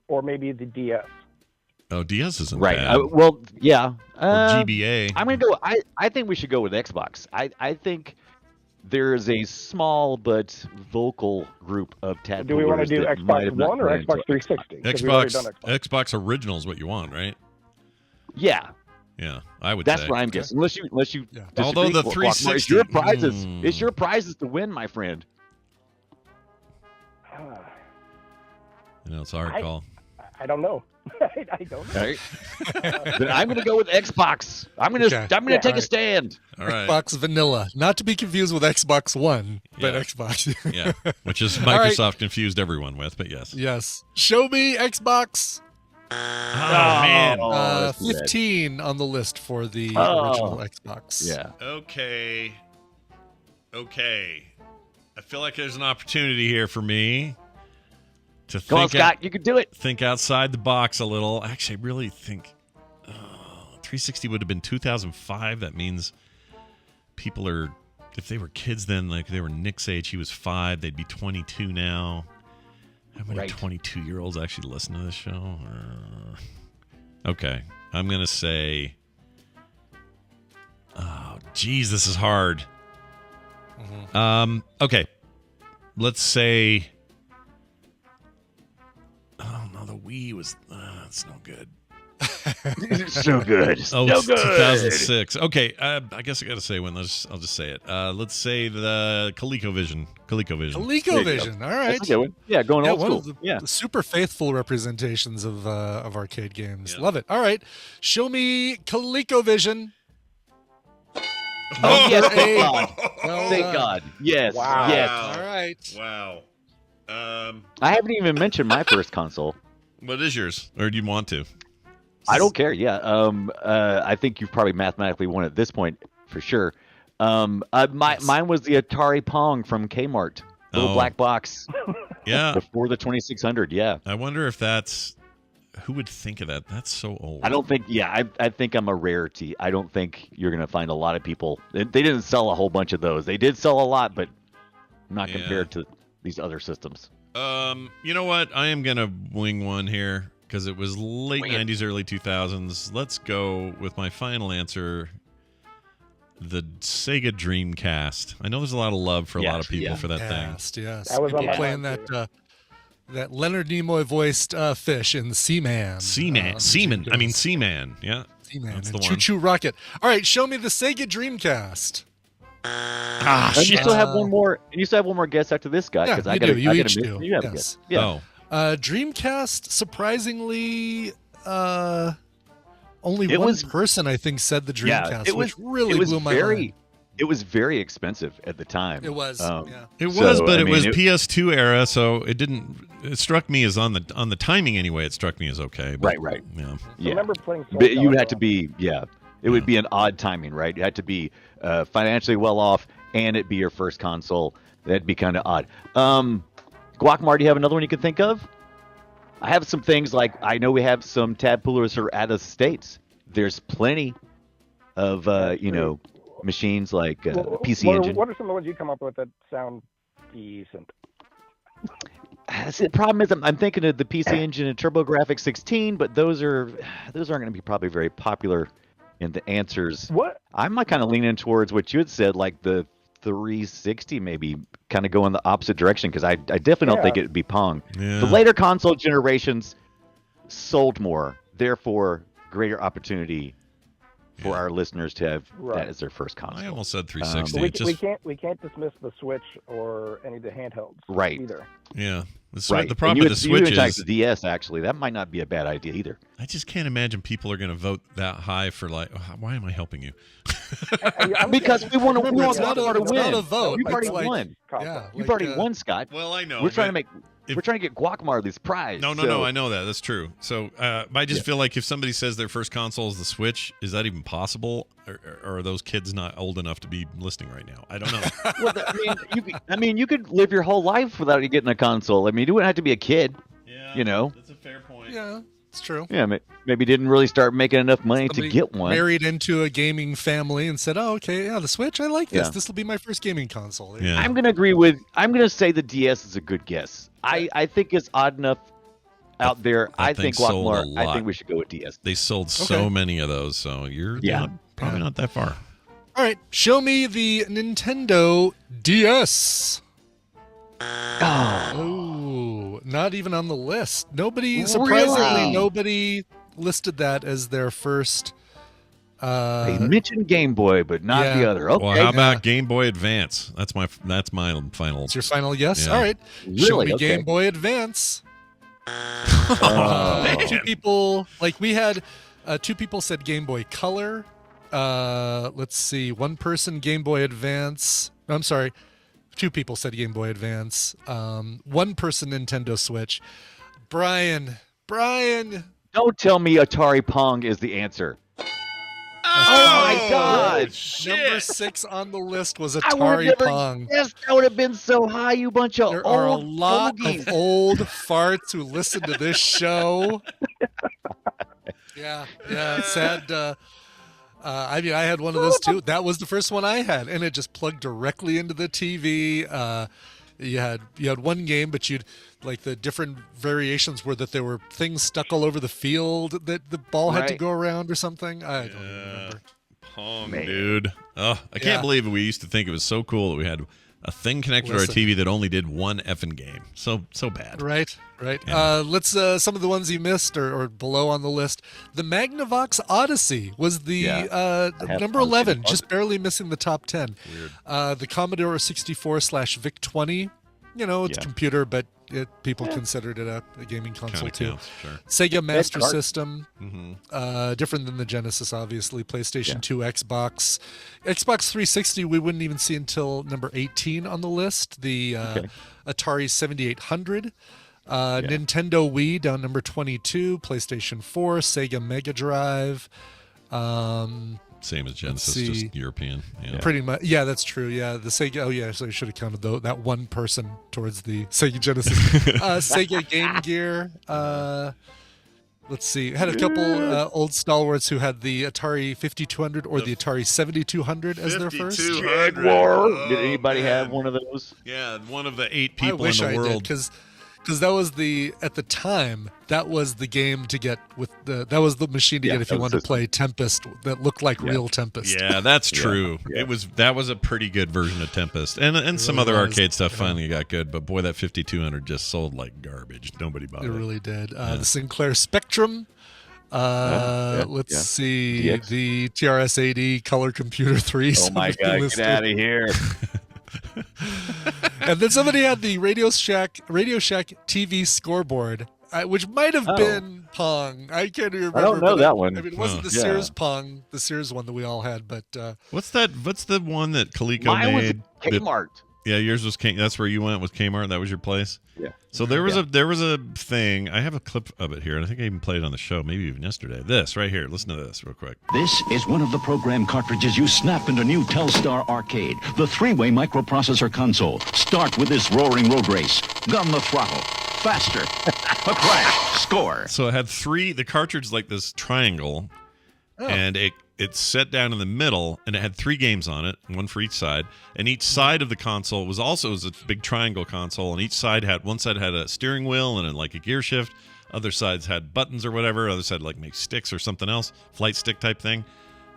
or maybe the DS. Oh, DS isn't right. bad. Well, yeah. Or GBA. I'm gonna go. I think we should go with Xbox. I think there is a small but vocal group of tadpoolers. Do we want to do Xbox One or Xbox 360? Xbox Original is what you want, right? Yeah. Yeah, I would. That's say. what I'm guessing. Unless you. Yeah. Although the 360, it's your prizes. It's your prizes to win, my friend. It's a hard call. I don't know. I don't know. Right. Then I'm going to go with Xbox. I'm going to take a stand. All right. Xbox Vanilla, not to be confused with Xbox One, but Xbox. Yeah, which is Microsoft confused everyone with, but yes. Yes. Show me Xbox. Oh, man. 15 on the list for the original Xbox. Yeah. Okay. I feel like there's an opportunity here for me to Go on, Scott. You can do it. Think outside the box a little. Actually, I really think 360 would have been 2005. That means people are, if they were kids then, like they were Nick's age, he was 5, they'd be 22 now. How many 22-year-olds actually listen to this show? Okay. I'm going to say, oh, geez, this is hard. Okay. Let's say, oh, no, the Wii was, that's no good. So good. Oh, it's 2006. Okay, I guess I got to say one. I'll just say it. Let's say the ColecoVision. ColecoVision. All right. Yeah, going old one school. Of the super faithful representations of arcade games. Love it. All right. Show me ColecoVision. Oh, yes, thank God. Thank God. Yes. Wow. Yes. All right. Wow. I haven't even mentioned my first console. What is yours? Or do you want to? I don't care. Yeah. I think you've probably mathematically won at this point for sure. Mine was the Atari Pong from Kmart. Little black box. Yeah. Before the 2600. Yeah. I wonder if that's, who would think of that? That's so old. I don't think. Yeah. I think I'm a rarity. I don't think you're gonna find a lot of people. They didn't sell a whole bunch of those. They did sell a lot, but not compared to these other systems. You know what? I am gonna wing one here. Because it was late 90s, early 2000s. Let's go with my final answer, the Sega Dreamcast. I know there's a lot of love for a lot of people for that thing. Yes, that was people playing that Leonard Nimoy voiced fish in Seaman. Seaman. Yeah. Seaman. That's the one. Choo Choo Rocket. All right, show me the Sega Dreamcast. And you still have one more. And you still have one more guess after this guy. Yeah, you each do. You have a guess. Yeah. Oh. Dreamcast, surprisingly, only one person I think said the Dreamcast, which really blew my mind. It was very expensive at the time. It was. It was, but it was PS2 era, so it didn't. It struck me as on the timing anyway. It struck me as okay. But, right. Yeah. I remember playing. But you had to be It would be an odd timing, right? You had to be financially well off, and it'd be your first console. That'd be kind of odd. Guacamar, do you have another one you can think of? I have some things like, I know we have some tadpoolers who are out of states. There's plenty of, machines like PC Engine. What are some of the ones you come up with that sound decent? The problem is I'm thinking of the PC Engine and TurboGrafx 16, but those aren't going to be probably very popular in the answers. What? I'm kind of leaning towards what you had said, like the 360 maybe kind of go in the opposite direction, because I definitely don't think it would be Pong. Yeah. The later console generations sold more, therefore greater opportunity for our listeners to have that as their first console. I almost said 360. We can't dismiss the Switch or any of the handhelds either. Yeah. Right. The problem with the Switch is the DS, actually. That might not be a bad idea either. I just can't imagine people are going to vote that high for why am I helping you? Because we want to win. It's not a vote. You've already won. Yeah, You've already won, Scott. Well, I know. We're trying to make. we're trying to get Guacamole this prize. No, I know that. That's true. So I just feel like if somebody says their first console is the Switch, is that even possible? Or are those kids not old enough to be listening right now? I don't know. Well, you could live your whole life without you getting a console. I mean, you wouldn't have to be a kid. Yeah, you know. That's a fair point. Yeah, it's true. Yeah, maybe didn't really start making enough money to get one. Married into a gaming family and said, "Oh, okay, yeah, the Switch. I like this. Yeah. This will be my first gaming console." Yeah. I'm going to say the DS is a good guess. I think it's odd enough out there. I think Guacamole. I think we should go with DS. They sold so many of those, so you're probably not that far. All right, show me the Nintendo DS. Oh, not even on the list. Surprisingly, nobody listed that as their first. They mentioned Game Boy, but not the other. Okay. Well, how about Game Boy Advance? That's my final. It's your final yes? Yeah. All right. Really? Show me Game Boy Advance. Two people, we had two people said Game Boy Color. Let's see. One person Game Boy Advance. No, I'm sorry. Two people said Game Boy Advance. One person Nintendo Switch. Brian. Don't tell me Atari Pong is the answer. Oh my God! Shit. Number 6 on the list was Atari Pong. Yes, that would have been so high, you bunch of There old are a lot fogies. of old farts who listen to this show. Yeah, sad. I had one of those too. That was the first one I had, and it just plugged directly into the TV. You had one game, but you'd the different variations were that there were things stuck all over the field that the ball had to go around or something. I don't even remember. Pong, dude. Oh, I can't believe we used to think it was so cool that we had a thing connected to our TV that only did one effing game. So bad. Right. Yeah. Let's some of the ones you missed or below on the list. The Magnavox Odyssey was the number 11, just barely missing the top 10. Weird. The Commodore 64/VIC-20. It's a computer, but people considered it a gaming console too. Counts, sure. Sega Master System, Mm-hmm. different than the Genesis, obviously. PlayStation 2, Xbox 360. We wouldn't even see until number 18 on the list. The Atari 7800, Nintendo Wii down number 22, PlayStation 4, Sega Mega Drive. Same as Genesis, just European. Yeah. Pretty much. Yeah, that's true. Yeah, the Sega. Oh, yeah. So I should have counted that one person towards the Sega Genesis. Sega Game Gear. Let's see. Had a couple old stalwarts who had the Atari 5200 or the Atari 7200 as their first. Jaguar. Did anybody have one of those? Yeah, one of the 8 people in the world. Because that was at the time, that was the game to get that was the machine to get if you wanted to play Tempest that looked like real Tempest. Yeah, that's true. Yeah. That was a pretty good version of Tempest, and some other arcade stuff finally got good. But boy, that 5200 just sold like garbage. Nobody bought it. It really did. The Sinclair Spectrum. Let's see, DX. The TRS-80 Color Computer 3. Oh my God, get out of here. And then somebody had the Radio Shack TV scoreboard, which might have been Pong. I can't even remember. I don't know that one. I mean, it wasn't the Sears Pong, the Sears one that we all had, but what's that? What's the one that Coleco mine made? Was Kmart. Yeah, yours was Kmart. That's where you went, was Kmart. That was your place. Yeah. So there was a thing. I have a clip of it here, and I think I even played it on the show, maybe even yesterday. This right here. Listen to this real quick. This is one of the program cartridges you snap into new Telstar Arcade, the 3-way microprocessor console. Start with this roaring road race. Gun the throttle. Faster. A crash. Score. So it had the cartridge like this triangle, and it's set down in the middle, and it had 3 games on it, one for each side. And each side of the console was a big triangle console, and one side had a steering wheel and a gear shift. Other sides had buttons or whatever. Other side maybe sticks or something else, flight stick type thing.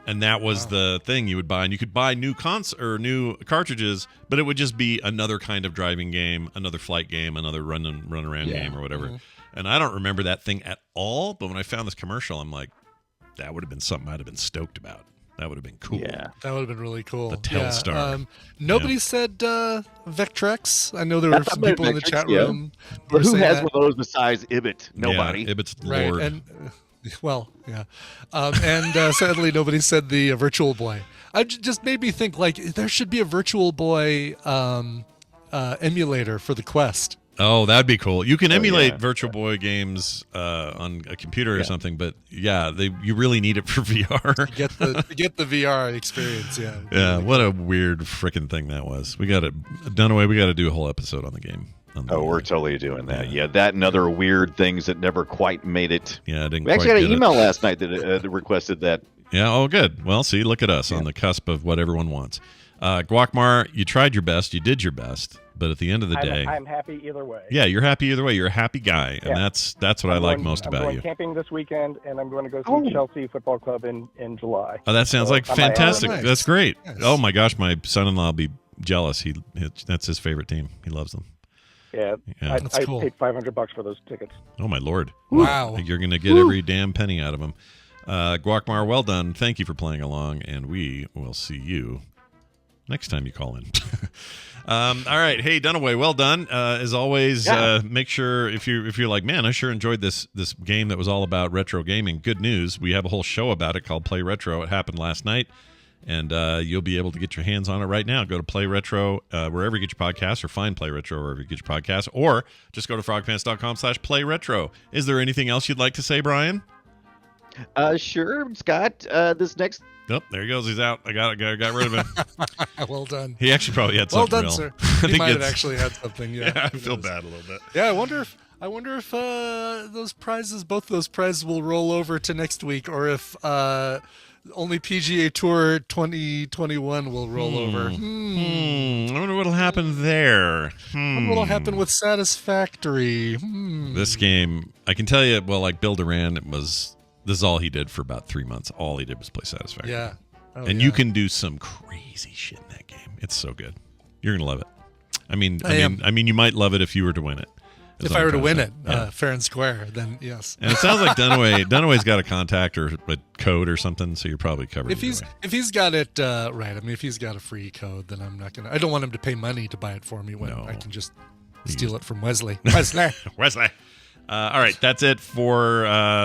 And that was the thing you would buy. And you could buy new cartridges, but it would just be another kind of driving game, another flight game, another run around game or whatever. Mm-hmm. And I don't remember that thing at all. But when I found this commercial, I'm like, that would have been something I'd have been stoked about. That would have been cool. Yeah, that would have been really cool. The Telstar. Nobody said Vectrex. I know there were some people in the chat room. But who has one of those besides Ibbot? Nobody. Yeah, Ibbot's Lord. Right. And sadly, nobody said the Virtual Boy. I just made me think there should be a Virtual Boy emulator for the Quest. Oh, that'd be cool. You can emulate Virtual Boy games on a computer or something, but you really need it for VR. to get the VR experience, yeah. Yeah, what a weird freaking thing that was. We got it done away. We got to do a whole episode on the game. We're totally doing that. Yeah, that and other weird things that never quite made it. Yeah, I didn't. We actually got an email last night that requested that. Yeah. Oh, good. Well, see, look at us on the cusp of what everyone wants. Guacmar, you tried your best. You did your best. But at the end of the day, I'm happy either way. Yeah, you're happy either way. You're a happy guy, and that's what I like most about you. I'm going camping this weekend, and I'm going to go see Chelsea Football Club in July. Oh, that sounds like fantastic. Nice. That's great. Nice. Oh my gosh, my son-in-law will be jealous. That's his favorite team. He loves them. Yeah, I paid $500 for those tickets. Oh my Lord! Wow, you're going to get every damn penny out of them. Guacmar, well done. Thank you for playing along, and we will see you next time you call in. All right, hey Dunaway, well done. As always, make sure if you're like, man, I sure enjoyed this game that was all about retro gaming. Good news, we have a whole show about it called Play Retro. It happened last night, and you'll be able to get your hands on it right now. Go to Play Retro wherever you get your podcasts, or find Play Retro wherever you get your podcasts, or just go to frogpants.com/playretro. Is there anything else you'd like to say, Brian? Sure, Scott. This next. Nope, there he goes. He's out. I got rid of him. Well done. He actually probably had something. Well done, real. sir. I He might have actually had something. Yeah, I feel bad a little bit. Yeah, I wonder if both of those prizes will roll over to next week, or if only PGA Tour 2021 will roll over. I wonder what'll happen there. What'll happen with Satisfactory? This game, I can tell you. Well, like Bill Duran, this is all he did for about 3 months. All he did was play Satisfactory. Yeah. And you can do some crazy shit in that game. It's so good. You're gonna love it. I mean, you might love it if you were to win it. If I were to win it, fair and square, then yes. And it sounds like Dunaway's got a contact or a code or something, so you're probably covered. If he's got it right, I mean, if he's got a free code, then I'm not gonna. I don't want him to pay money to buy it for me when I can just steal it from Wesley. Wesley. All right, that's it for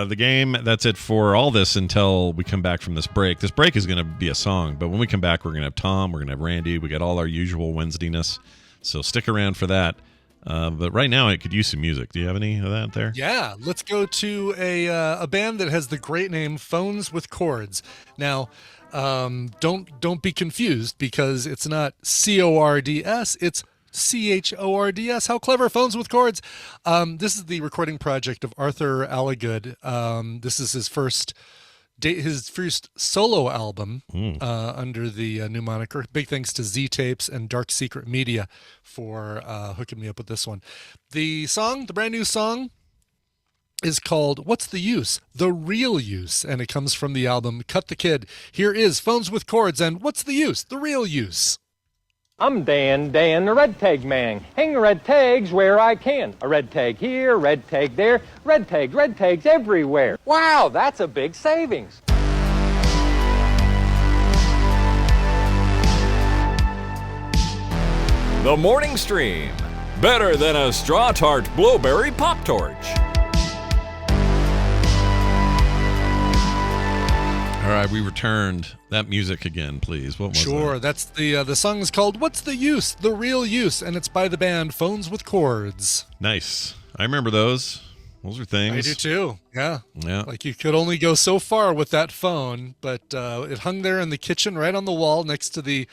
the game. That's it for all this until we come back from this break. This break is going to be a song, but when we come back, we're going to have Tom, we're going to have Randy. We got all our usual Wednesdayness, so stick around for that. But right now, it could use some music. Do you have any of that there? Yeah, let's go to a band that has the great name Phones with Chords. Now, don't be confused, because it's not CORDS, it's CHORDS. How clever. Phones with Chords. This is the recording project of Arthur Alligood. This is his first solo album under the new moniker. Big thanks to Z Tapes and Dark Secret Media for hooking me up with this one. The brand new song, is called What's the Use? The Real Use, and it comes from the album Cut the Kid. Here is Phones with Chords and What's the Use? The Real Use. I'm Dan, the red tag man. Hang red tags where I can. A red tag here, red tag there. Red tags everywhere. Wow, that's a big savings. The Morning Stream. Better than a straw tart blueberry pop torch. All right, we returned. That music again, please. What was Sure, that? That's the song is called What's the Use? The Real Use, and it's by the band Phones with Chords. Nice. I remember those. Those are things. I do too. Yeah. Yeah. Like you could only go so far with that phone, but it hung there in the kitchen, right on the wall next to the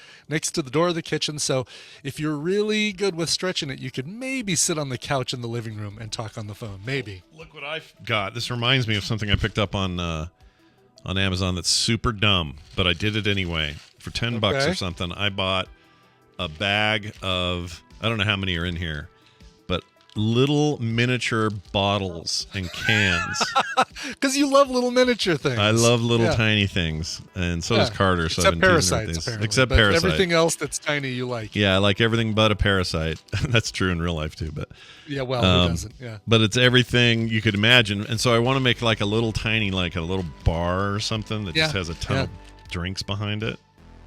door of the kitchen. So if you're really good with stretching it, you could maybe sit on the couch in the living room and talk on the phone. Maybe. Look what I've got. This reminds me of something I picked up on Amazon that's super dumb, but I did it anyway. For $10 or something, I bought a bag of, I don't know how many are in here, but little miniature bottles and cans. Because you love little miniature things. I love little tiny things, and so does Carter. So Except parasites, apparently. Except but parasite. Everything else that's tiny you like. Yeah, I like everything but a parasite. That's true in real life too, but yeah, well, who doesn't? Yeah, but it's everything you could imagine, and so I want to make like a little tiny, like a little bar or something that just has a ton of drinks behind it.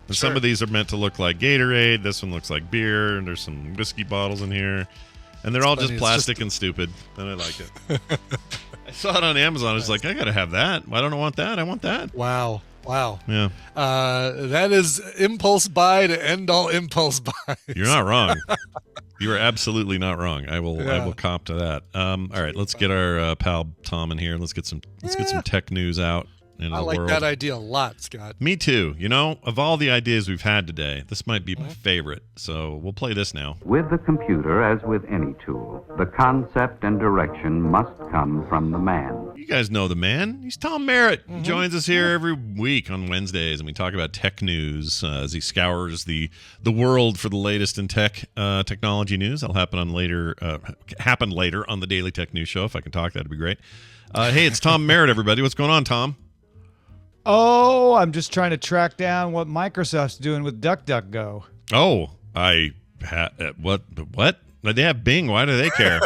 And some of these are meant to look like Gatorade. This one looks like beer, and there's some whiskey bottles in here. And they're all just plastic and stupid, and I like it. I saw it on Amazon. I was like, I got to have that. Why don't I want that? I want that. Wow. Yeah. That is impulse buy to end all impulse buys. You're not wrong. You are absolutely not wrong. I will cop to that. All right, let's get our pal Tom in here. Let's get some tech news out. I like that idea a lot, Scott. Me too. You know, of all the ideas we've had today, this might be my favorite. So we'll play this now. With the computer, as with any tool, the concept and direction must come from the man. You guys know the man. He's Tom Merritt. He joins us here every week on Wednesdays, and we talk about tech news as he scours the world for the latest in technology news. That'll happen later on the Daily Tech News Show. If I can talk, that'd be great. Hey, it's Tom Merritt, everybody. What's going on, Tom? Oh, I'm just trying to track down what Microsoft's doing with DuckDuckGo. Oh, what? They have Bing. Why do they care?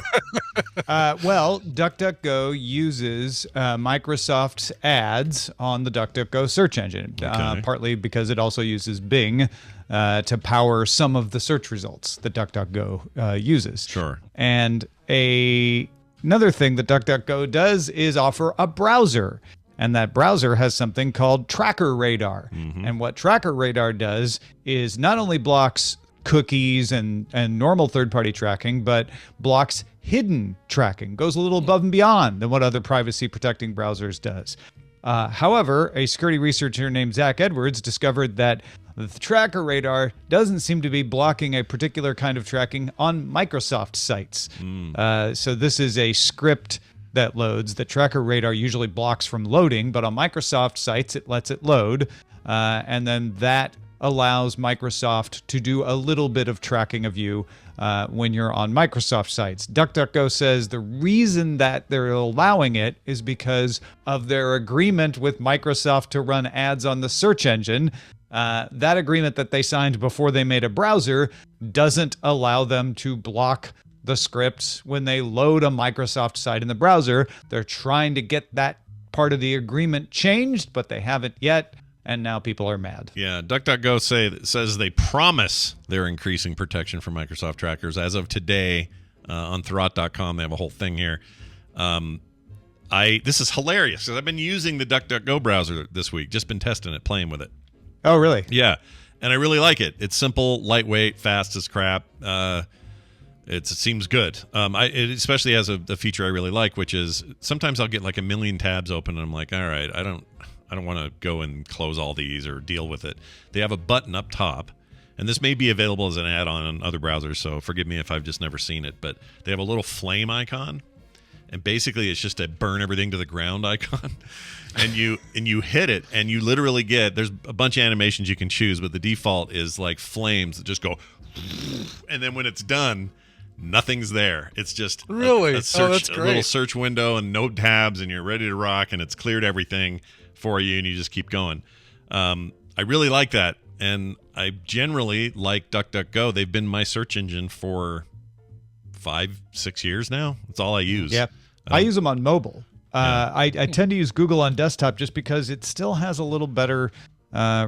Well, DuckDuckGo uses Microsoft's ads on the DuckDuckGo search engine, partly because it also uses Bing to power some of the search results that DuckDuckGo uses. Sure. And another thing that DuckDuckGo does is offer a browser. And that browser has something called Tracker Radar. And what Tracker Radar does is not only blocks cookies and normal third-party tracking, but blocks hidden tracking, goes a little above and beyond than what other privacy-protecting browsers does. However, a security researcher named Zach Edwards discovered that the Tracker Radar doesn't seem to be blocking a particular kind of tracking on Microsoft sites. So this is a script that loads that Tracker Radar usually blocks from loading, but on Microsoft sites, it lets it load. And then that allows Microsoft to do a little bit of tracking of you when you're on Microsoft sites. DuckDuckGo says the reason that they're allowing it is because of their agreement with Microsoft to run ads on the search engine. That agreement that they signed before they made a browser doesn't allow them to block the scripts when they load a Microsoft site in the browser. They're trying to get that part of the agreement changed, but they haven't yet, and now people are mad. Yeah, DuckDuckGo says they promise they're increasing protection for Microsoft trackers. As of today, on Throt.com, they have a whole thing here. This is hilarious because I've been using the DuckDuckGo browser this week, just been testing it, playing with it. Oh, really? Yeah, and I really like it. It's simple, lightweight, fast as crap. It seems good. It especially has a feature I really like, which is sometimes I'll get like a million tabs open, and I'm like, all right, I don't want to go and close all these or deal with it. They have a button up top, and this may be available as an add-on on other browsers, so forgive me if I've just never seen it, but they have a little flame icon, and basically it's just a burn everything to the ground icon. And you hit it, and you literally there's a bunch of animations you can choose, but the default is like flames that just go, and then when it's done, nothing's there. It's just really a little search window and no tabs, and you're ready to rock, and it's cleared everything for you, and you just keep going. I really like that, and I generally like DuckDuckGo. They've been my search engine for 5-6 years now. That's all I use. Yeah, I use them on mobile. I tend to use Google on desktop just because it still has a little better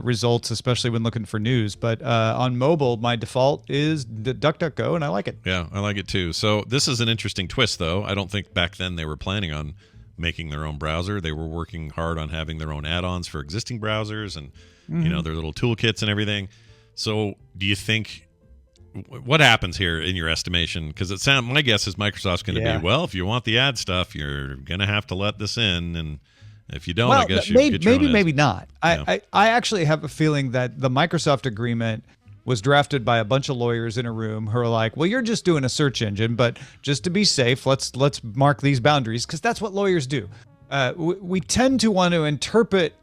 results, especially when looking for news. But on mobile, my default is the DuckDuckGo, and I like it. Yeah, I like it too. So this is an interesting twist, though. I don't think back then they were planning on making their own browser. They were working hard on having their own add-ons for existing browsers and their little toolkits and everything. So do you think what happens here in your estimation? Because my guess is Microsoft's going to be, well, if you want the ad stuff, you're going to have to let this in, and if you don't, I guess you get your own maybe not. I actually have a feeling that the Microsoft agreement was drafted by a bunch of lawyers in a room who are like, well, you're just doing a search engine, but just to be safe, let's mark these boundaries, because that's what lawyers do. We tend to want to interpret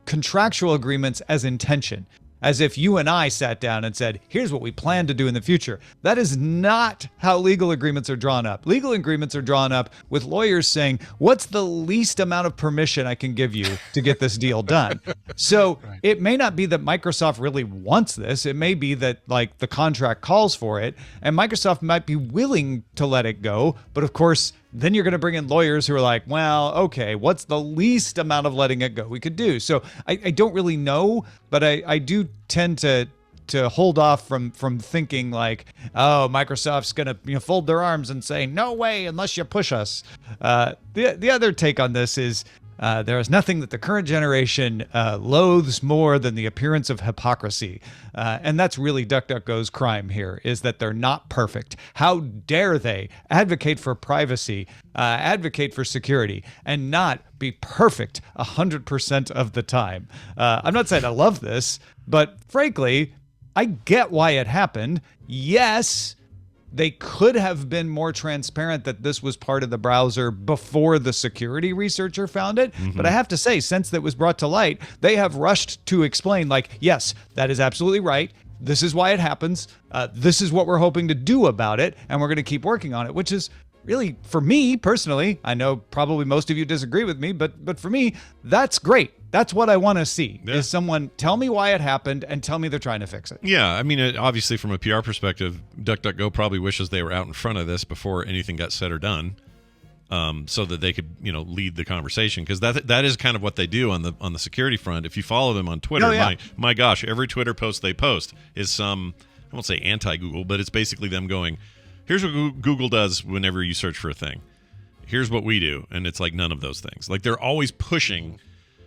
contractual agreements as intention, as if you and I sat down and said, here's what we plan to do in the future. That is not how legal agreements are drawn up. Legal agreements are drawn up with lawyers saying, what's the least amount of permission I can give you to get this deal done? So it may not be that Microsoft really wants this. It may be that like the contract calls for it, and Microsoft might be willing to let it go. But of course, then you're going to bring in lawyers who are like, well, okay, what's the least amount of letting it go we could do? So I don't really know, but I do tend to hold off from thinking like, oh, Microsoft's going to fold their arms and say, no way, unless you push us. The other take on this is There is nothing that the current generation loathes more than the appearance of hypocrisy. And that's really DuckDuckGo's crime here, is that they're not perfect. How dare they advocate for privacy, advocate for security, and not be perfect 100% of the time? I'm not saying I love this, but frankly, I get why it happened. Yes, they could have been more transparent that this was part of the browser before the security researcher found it. Mm-hmm. But I have to say, since that was brought to light, they have rushed to explain, like, yes, that is absolutely right. This is why it happens. This is what we're hoping to do about it. And we're going to keep working on it, which is really, for me personally, I know probably most of you disagree with me, but for me, that's great. That's what I want to see, is someone tell me why it happened and tell me they're trying to fix it. Yeah, I mean, obviously from a PR perspective, DuckDuckGo probably wishes they were out in front of this before anything got said or done, so that they could, lead the conversation, because that is kind of what they do on the security front. If you follow them on Twitter, my gosh, every Twitter post they post is some, I won't say anti-Google, but it's basically them going, here's what Google does whenever you search for a thing. Here's what we do, and it's like none of those things. Like, they're always pushing.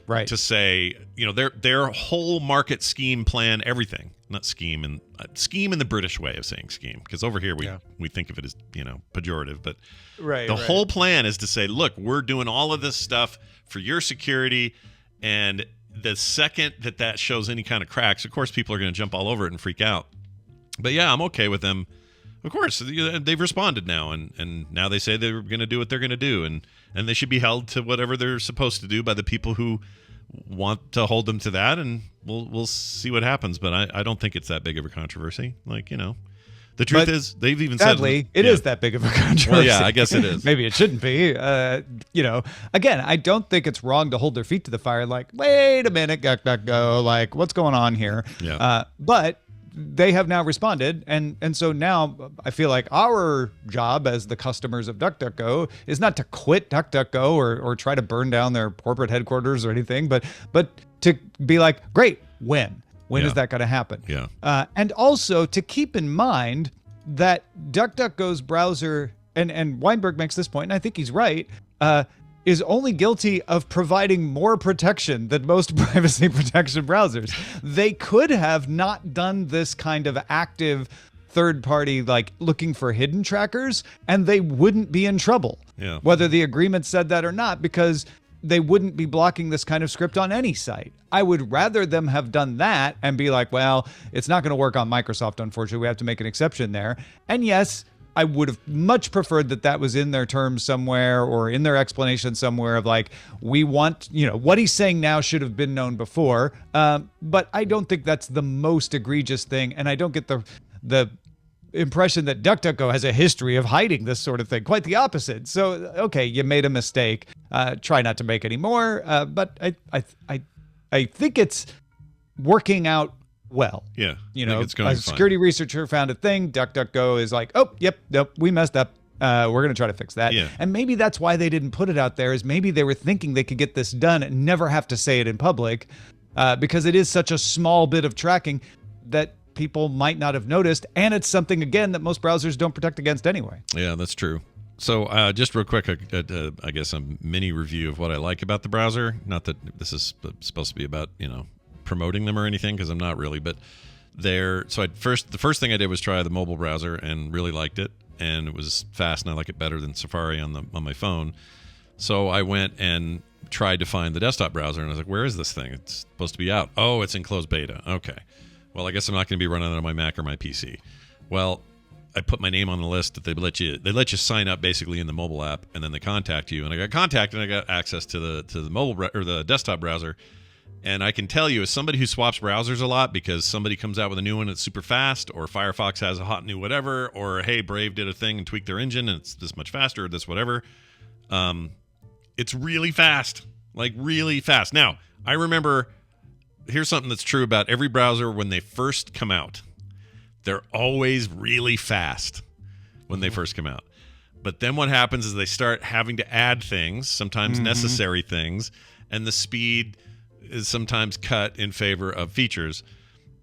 Right. To say, their whole market scheme plan, everything, not scheme in the British way of saying scheme, because over here we think of it as, pejorative, but the whole plan is to say, look, we're doing all of this stuff for your security, and the second that shows any kind of cracks, of course, people are going to jump all over it and freak out. But yeah, I'm okay with them. Of course, they've responded now, and now they say they're going to do what they're going to do, and they should be held to whatever they're supposed to do by the people who want to hold them to that, and we'll see what happens. But I don't think it's that big of a controversy. Like, the truth is, they've even sadly, it is that big of a controversy. Well, yeah, I guess it is. Maybe it shouldn't be. Again, I don't think it's wrong to hold their feet to the fire. Like, wait a minute, DuckDuckGo, like, what's going on here? Yeah. But they have now responded, and so now I feel like our job as the customers of DuckDuckGo is not to quit DuckDuckGo or try to burn down their corporate headquarters or anything, but to be like, great, when is that going to happen? Yeah. And also to keep in mind that DuckDuckGo's browser, and Weinberg makes this point, and I think he's right, is only guilty of providing more protection than most privacy protection browsers. They could have not done this kind of active third party, like looking for hidden trackers, and they wouldn't be in trouble. Yeah. Whether the agreement said that or not, because they wouldn't be blocking this kind of script on any site. I would rather them have done that and be like, well, it's not going to work on Microsoft, unfortunately. We have to make an exception there. And yes, I would have much preferred that was in their terms somewhere or in their explanation somewhere of like, we want, what he's saying now should have been known before. But I don't think that's the most egregious thing. And I don't get the impression that DuckDuckGo has a history of hiding this sort of thing. Quite the opposite. So, okay, you made a mistake. Try not to make any more. But I think it's working out well. Yeah. It's going a security researcher found a thing. DuckDuckGo is like, oh, yep, nope, we messed up. We're going to try to fix that. Yeah. And maybe that's why they didn't put it out there, is maybe they were thinking they could get this done and never have to say it in public, because it is such a small bit of tracking that people might not have noticed. And it's something, again, that most browsers don't protect against anyway. Yeah, that's true. So just real quick, I guess a mini review of what I like about the browser. Not that this is supposed to be about, promoting them or anything, because I'm not really, but the first thing I did was try the mobile browser and really liked it, and it was fast, and I like it better than Safari on my phone. So I went and tried to find the desktop browser, and I was like, where is this thing? It's supposed to be out. Oh, it's in closed beta. Okay, well, I guess I'm not going to be running it on my Mac or my PC. Well, I put my name on the list that they let you sign up basically in the mobile app, and then they contact you, and I got contacted, and I got access to the mobile or the desktop browser. And I can tell you, as somebody who swaps browsers a lot, because somebody comes out with a new one that's super fast, or Firefox has a hot new whatever, or hey, Brave did a thing and tweaked their engine and it's this much faster, or this whatever. It's really fast, like really fast. Now, I remember, here's something that's true about every browser when they first come out. They're always really fast when they first come out. But then what happens is they start having to add things, sometimes necessary things, and the speed is sometimes cut in favor of features.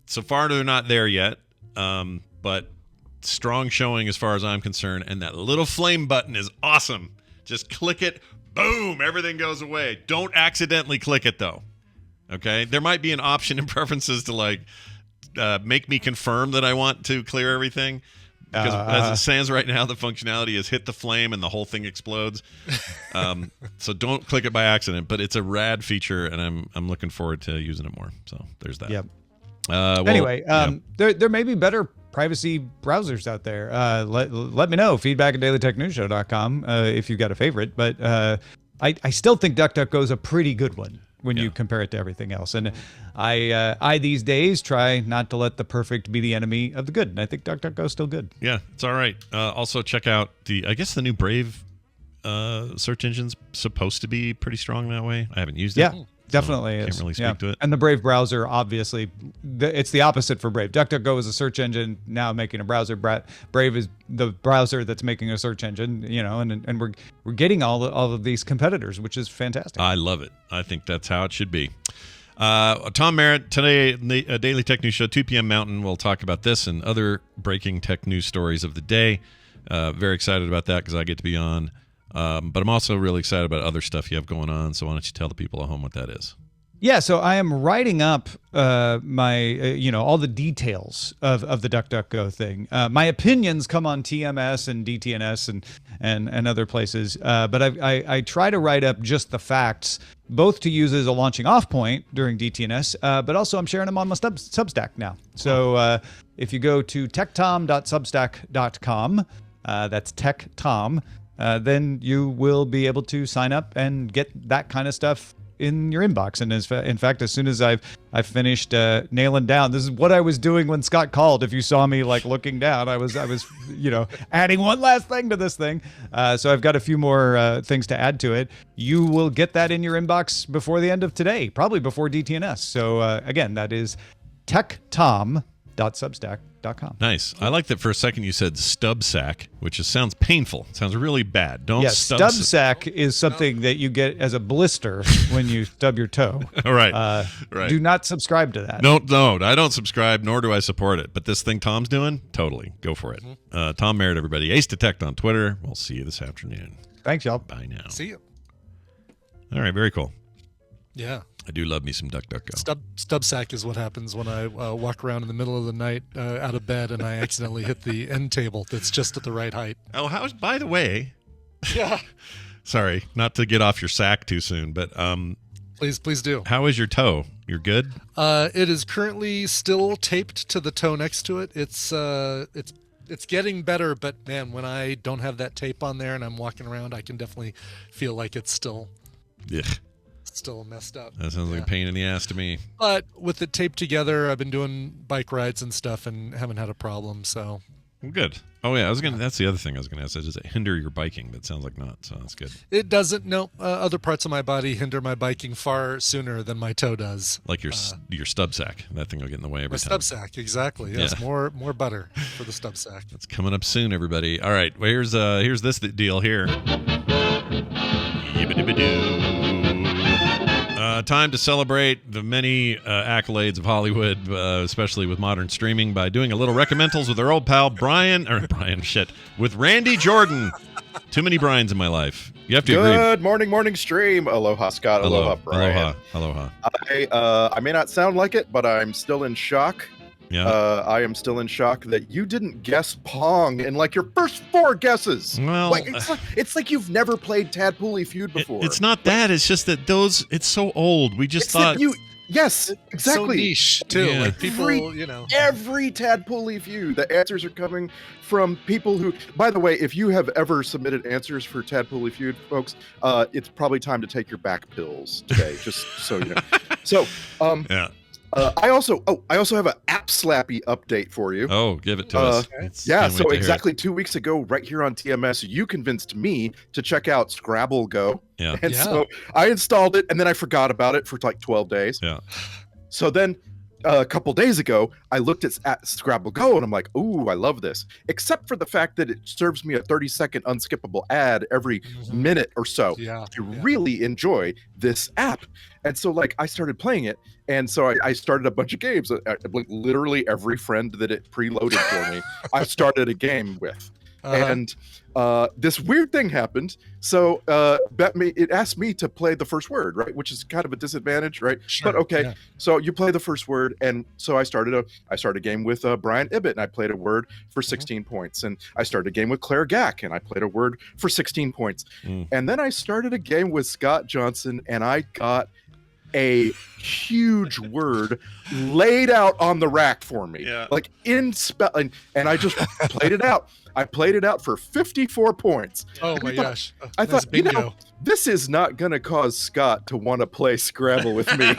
So far, they're not there yet, but strong showing as far as I'm concerned, and that little flame button is awesome. Just click it, Boom, everything goes away. Don't accidentally click it though. Okay, there might be an option in preferences to like make me confirm that I want to clear everything. Because as it stands right now, the functionality is hit the flame and the whole thing explodes. So don't click it by accident. But it's a rad feature, and I'm looking forward to using it more. So there's that. Yep. Anyway, there may be better privacy browsers out there. Let me know. Feedback at dailytechnewsshow.com if you've got a favorite. But I still think DuckDuckGo is a pretty good one when you compare it to everything else. And I these days try not to let the perfect be the enemy of the good. And I think DuckDuckGo is still good. Yeah, it's all right. Also check out I guess the new Brave search engine's supposed to be pretty strong that way. I haven't used it. Yeah, definitely is. Can't really speak to it. And the Brave browser, obviously, it's the opposit for Brave. DuckDuckGo is a search engine now making a browser. Brave is the browser that's making a search engine. And we're getting all of these competitors, which is fantastic. I love it. I think that's how it should be. Tom Merritt today, Daily Tech News Show, 2 p.m. Mountain. We'll talk about this and other breaking tech news stories of the day. Very excited about that because I get to be on. But I'm also really excited about other stuff you have going on. So why don't you tell the people at home what that is? Yeah, so I am writing up my, all the details of the DuckDuckGo thing. My opinions come on TMS and DTNS and other places, but I try to write up just the facts, both to use as a launching off point during DTNS, but also I'm sharing them on my Substack now. So if you go to techtom.substack.com, that's techtom, then you will be able to sign up and get that kind of stuff in your inbox. And in fact, as soon as I've finished nailing down, this is what I was doing when Scott called. If you saw me like looking down, I was adding one last thing to this thing. So I've got a few more things to add to it. You will get that in your inbox before the end of today, probably before DTNS. So again, that is techtom.substack.com. Nice. I like that for a second you said Stubsack, which sounds painful. It sounds really bad. Don't Stubsack is something that you get as a blister when you stub your toe. Right. Right. Do not subscribe to that. No, I don't subscribe, nor do I support it. But this thing Tom's doing, totally. Go for it. Tom Merritt, everybody. Ace Detect on Twitter. We'll see you this afternoon. Thanks, y'all. Bye now. See you. All right, very cool. Yeah. I do love me some DuckDuckGo. Stubsack is what happens when I walk around in the middle of the night out of bed and I accidentally hit the end table that's just at the right height. Oh, by the way. Yeah. Sorry, not to get off your sack too soon, but please do. How is your toe? You're good? It is currently still taped to the toe next to it. It's getting better, but man, when I don't have that tape on there and I'm walking around, I can definitely feel like it's still still messed up. That sounds like a pain in the ass to me. But with it taped together, I've been doing bike rides and stuff and haven't had a problem, so. Good. Oh, yeah, that's the other thing I was going to ask. Does it hinder your biking? But it sounds like not, so that's good. It doesn't. No, other parts of my body hinder my biking far sooner than my toe does. Like your Stubsack. That thing will get in the way every time. Stubsack, exactly. Yes, more butter for the Stubsack. That's coming up soon, everybody. All right, well, here's this deal here. Time to celebrate the many accolades of Hollywood, especially with modern streaming, by doing a little recommendals with our old pal with Randy Jordan. Too many Brians in my life. You have to agree. Good morning stream. Aloha, Scott. Aloha, Brian. Aloha. I may not sound like it, but I'm still in shock. Yeah. I am still in shock that you didn't guess Pong in like your first 4 guesses. Well, it's like you've never played Tadpole Feud before. It's not that. It's just that it's so old. We just thought Yes, exactly. So niche too. Yeah. Like people, every Tadpole Feud, the answers are coming from people who. By the way, if you have ever submitted answers for Tadpole Feud, folks, it's probably time to take your back pills today. Just so you know. So, yeah. I also have an app slappy update for you. Oh, give it to us. So exactly 2 weeks ago, right here on TMS, you convinced me to check out Scrabble Go. Yeah. And so I installed it, and then I forgot about it for like 12 days. Yeah. So then a couple days ago, I looked at Scrabble Go, and I'm like, ooh, I love this. Except for the fact that it serves me a 30-second unskippable ad every minute or so. Yeah. I really enjoy this app. And so like I started playing it, and so I started a bunch of games. Like literally every friend that it preloaded for me, I started a game with. and this weird thing happened. So it asked me to play the first word, right, which is kind of a disadvantage, right? Sure, but okay, yeah. so you play the first word, and so I started a game with Brian Ibbett, and I played a word for 16 points, and I started a game with Claire Gack, and I played a word for 16 points, and then I started a game with Scott Johnson, and I got a huge word laid out on the rack for me, like in spelling, and I just played it out. I played it out for 54 points. Oh my gosh! I thought, this is not going to cause Scott to want to play Scrabble with me.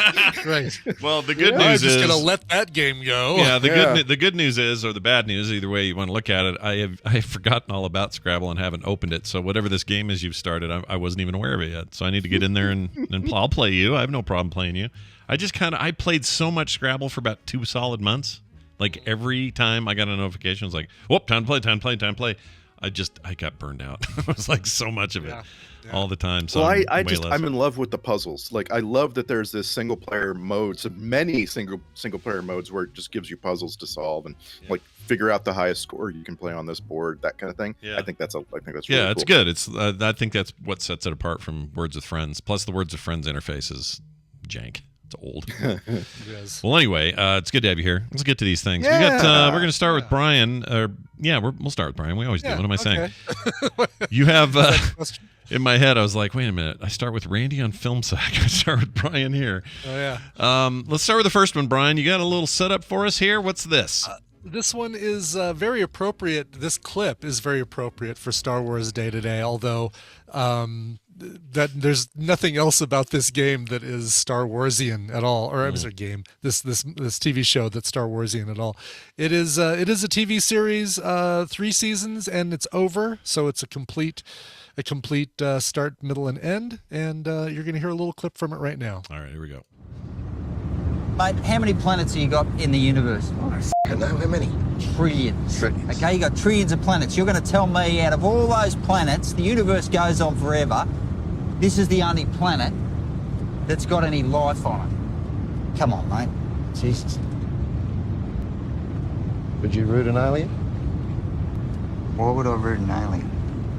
Right. Well, the good I'm news just is gonna let that game go. Yeah, the good news is, or the bad news, either way you want to look at it, I have forgotten all about Scrabble and haven't opened it. So whatever this game is you've started, I wasn't even aware of it yet. So I need to get in there and I'll play you. I have no problem playing you. I played so much Scrabble for about 2 solid months. Like every time I got a notification, it was like, whoop, time to play. I got burned out. It was like so much of it all the time. So well, I'm in love with the puzzles. Like I love that there's this single player mode, so many single player modes where it just gives you puzzles to solve and like figure out the highest score you can play on this board, that kind of thing. Yeah. I think that's really it's cool. good. It's I think that's what sets it apart from Words with Friends. Plus the Words with Friends interface is jank. It's old. Yes. Well, anyway, it's good to have you here. Let's get to these things. Yeah. We're going to start with Brian. We'll start with Brian. We always do. What am I saying? You have in my head. I was like, wait a minute. I start with Randy on Filmsack. I start with Brian here. Oh yeah. Let's start with the first one, Brian. You got a little setup for us here. What's this? This one is very appropriate. This clip is very appropriate for Star Wars Day today, although that there's nothing else about this game that is Star Warsian at all, or I'm sorry, game. This TV show that's Star Warsian at all. It is a TV series, 3 seasons, and it's over. So it's a complete start, middle, and end. And you're going to hear a little clip from it right now. All right, here we go. Mate, how many planets have you got in the universe? I know how many. Trillions. Okay, you got trillions of planets. You're going to tell me out of all those planets, the universe goes on forever. This is the only planet that's got any life on it. Come on, mate. Jesus. Would you root an alien? Why would I root an alien?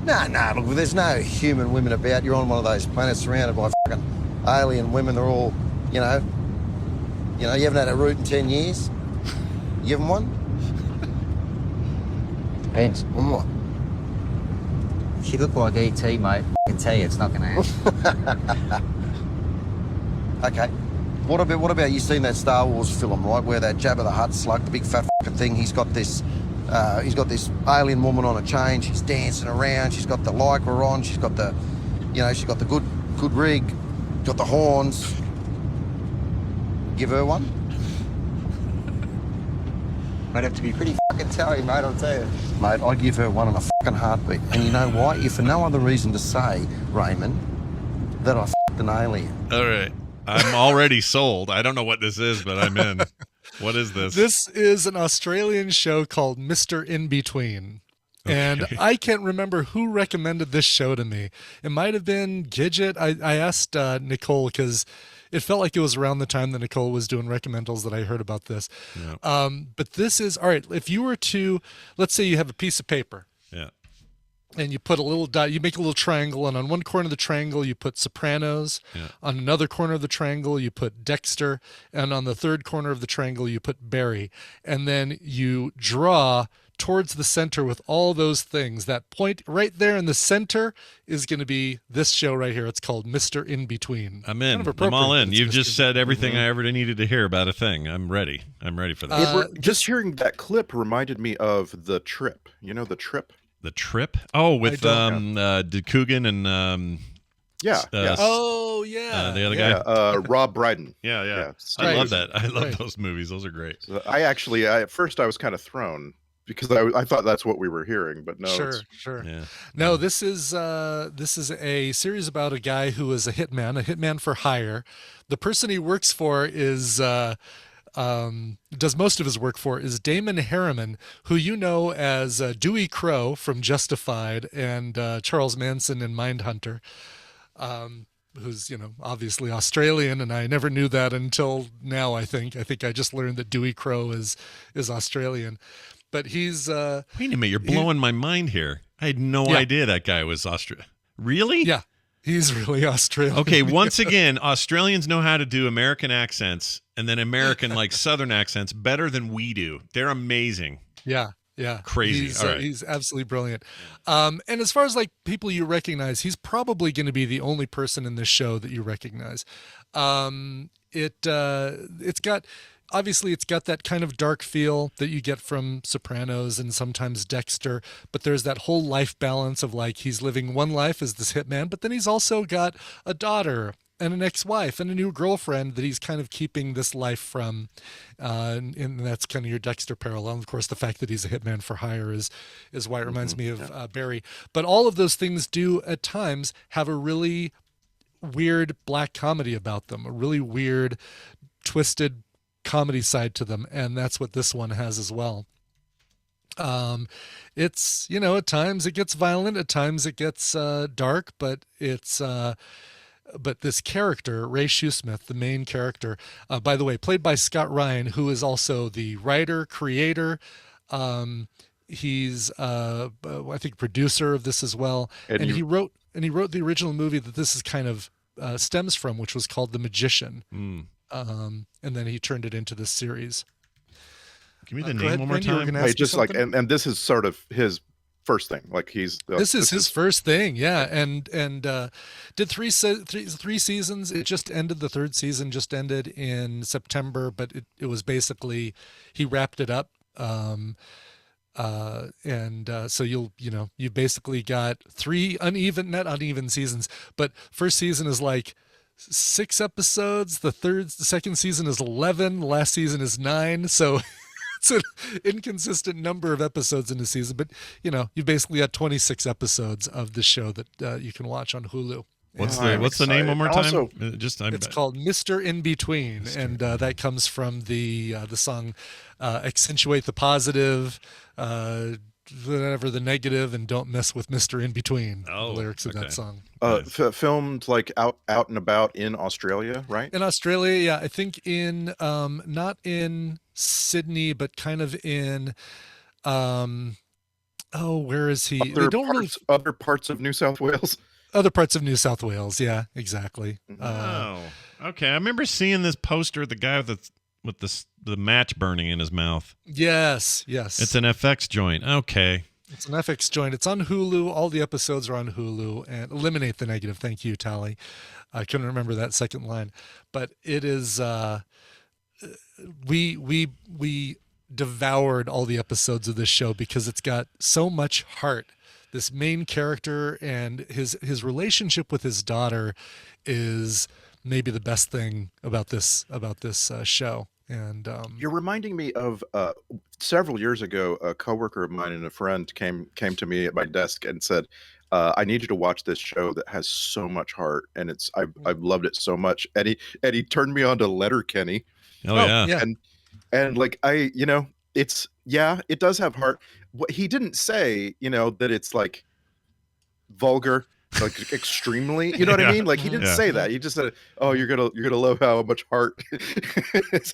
No, look, there's no human women about. You're on one of those planets surrounded by fucking alien women. They're all, you haven't had a root in 10 years? You give them one? Depends. On what? If you look like E.T., mate, I can tell you it's not going to happen. Okay. What about you seen that Star Wars film, right, where that Jabba the Hutt slug, the big fat fucking thing, he's got this alien woman on a chain, she's dancing around, she's got the lycra on, she's got the good rig, got the horns. Give her one? Might have to be pretty fucking tough, mate, I'll tell you. Mate, I'd give her one in a fucking heartbeat. And you know why? If for no other reason to say, Raymond, that I fucked an alien. All right. I'm already sold. I don't know what this is, but I'm in. What is this? This is an Australian show called Mr. Inbetween. Okay. And I can't remember who recommended this show to me. It might have been Gidget. I asked Nicole because it felt like it was around the time that Nicole was doing recommendals that I heard about this. Yeah. But this is, all right, if you were to, let's say you have a piece of paper. Yeah. And you put a little dot, you make a little triangle, and on one corner of the triangle, you put Sopranos. Yeah. On another corner of the triangle, you put Dexter. And on the third corner of the triangle, you put Barry. And then you draw towards the center with all those things. That point right there in the center is going to be this show right here. It's called Mr. Inbetween. I'm in. I'm all in. You've just said everything I ever needed to hear about a thing. I'm ready. I'm ready for this. Just hearing that clip reminded me of The Trip. You know The Trip? The Trip? Oh, with Coogan and yeah. Oh, yeah. The other guy? Rob Brydon. Yeah. I love that. I love those movies. Those are great. So at first I was kind of thrown because I thought that's what we were hearing, but no. Sure. Yeah. No, this is a series about a guy who is a hitman for hire. The person he works for is does most of his work for is Damon Harriman, who you know as Dewey Crow from Justified and Charles Manson in Mindhunter. Who's, obviously Australian, and I never knew that until now, I think. I just learned that Dewey Crow is Australian. But he's wait a minute, you're blowing my mind here. I had no idea that guy was Australian. Really? Yeah, he's really Australian. Okay, once again, Australians know how to do American accents and then American like Southern accents better than we do. They're amazing. Yeah. Crazy. He's absolutely brilliant. And as far as like people you recognize, he's probably going to be the only person in this show that you recognize. It's got that kind of dark feel that you get from Sopranos and sometimes Dexter, but there's that whole life balance of like he's living one life as this hitman, but then he's also got a daughter and an ex-wife and a new girlfriend that he's kind of keeping this life from, and that's kind of your Dexter parallel. And of course, the fact that he's a hitman for hire is why it reminds me of Barry. But all of those things do at times have a really weird black comedy about them, a really weird, twisted comedy side to them, and that's what this one has as well. It's, at times it gets violent, at times it gets dark, but it's but this character, Ray Shoesmith, the main character, by the way, played by Scott Ryan, who is also the writer, creator. He's I think producer of this as well, and he wrote the original movie that this is kind of stems from, which was called The Magician. And then he turned it into this series. Give me the name one more time. Hey, just like, and this is sort of his first thing. Like this is his first thing, yeah. And did three seasons. It just ended. The third season just ended in September, but it was basically he wrapped it up. So you basically got not uneven seasons, but first season is like 6 episodes. The second season is 11. The last season is 9. So it's an inconsistent number of episodes in the season, but you basically got 26 episodes of the show that you can watch on Hulu. What's the name one more time? Also, it's called Mr. Inbetween, and that comes from the song "Accentuate the Positive, whatever the negative, and don't mess with Mr. Inbetween." The lyrics of that song. Filmed like out and about in Australia, right? In Australia, yeah. I think in not in Sydney, but kind of in where is he? Other parts of New South Wales. Other parts of New South Wales, yeah, exactly. Okay. I remember seeing this poster, the guy with the match burning in his mouth. Yes. It's an FX joint. Okay. It's an FX joint. It's on Hulu. All the episodes are on Hulu. And eliminate the negative. Thank you, Tally. I couldn't remember that second line, but it is. We devoured all the episodes of this show because it's got so much heart. This main character and his relationship with his daughter is maybe the best thing about this show. And you're reminding me of several years ago, a coworker of mine and a friend came to me at my desk and said, "I need you to watch this show that has so much heart, and I've loved it so much." And he turned me on to Letterkenny. Oh yeah. And like it does have heart. What he didn't say, that it's like vulgar, like extremely, you know what I mean? Like he didn't say that. He just said, "Oh, you're gonna love how much heart."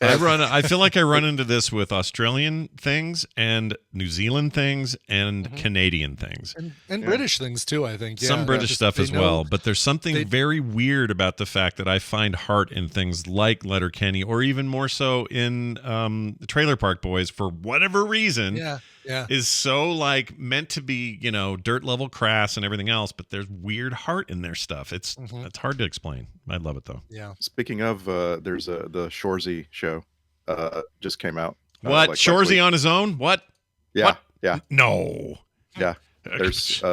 I feel like I run into this with Australian things and New Zealand things and Canadian things and British things too. I think some British stuff as well. But there's something very weird about the fact that I find heart in things like Letterkenny, or even more so in the Trailer Park Boys, for whatever reason. Is so like meant to be, dirt level crass and everything else, but there's weird heart in their stuff. It's hard to explain. I love it though. Yeah. Speaking of, there's the Shoresy show just came out. What? Shoresy on his own? What? Yeah. What? Yeah. No. Yeah. There's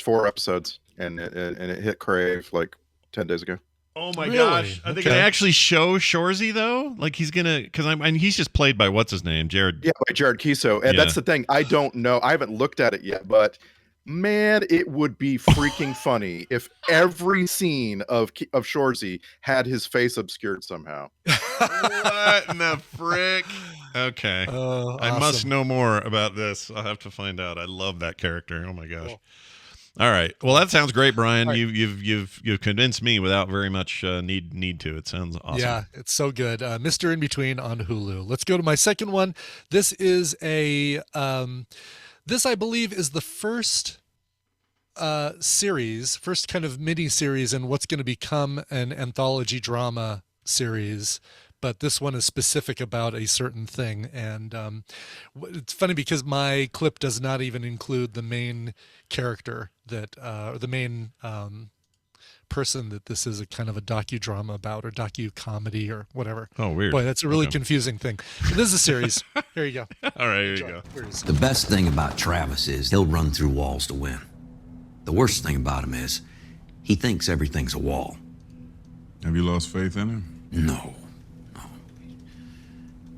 4 episodes and it hit Crave like 10 days ago. Oh my gosh! Are they gonna actually show Shoresy though? Like he's gonna, because he's just played by what's his name, Jared. Yeah, by Jared Kiso, and that's the thing. I don't know. I haven't looked at it yet, but man, it would be freaking funny if every scene of Shoresy had his face obscured somehow. What in the frick? Okay, awesome. I must know more about this. I'll have to find out. I love that character. Oh my gosh. All right. Well, that sounds great, Brian. Right. You've convinced me without very much need to. It sounds awesome. Yeah, it's so good. Mr. Inbetween on Hulu. Let's go to my second one. This is a this I believe is the first series, first kind of mini series in what's going to become an anthology drama series. But this one is specific about a certain thing. And it's funny because my clip does not even include the main character that, or the main person that this is a kind of a docudrama about, or docu-comedy or whatever. Oh, weird. Boy, that's a really confusing thing. But this is a series. Here you go. All right, here you go. The best thing about Travis is he'll run through walls to win. The worst thing about him is he thinks everything's a wall. Have you lost faith in him? No.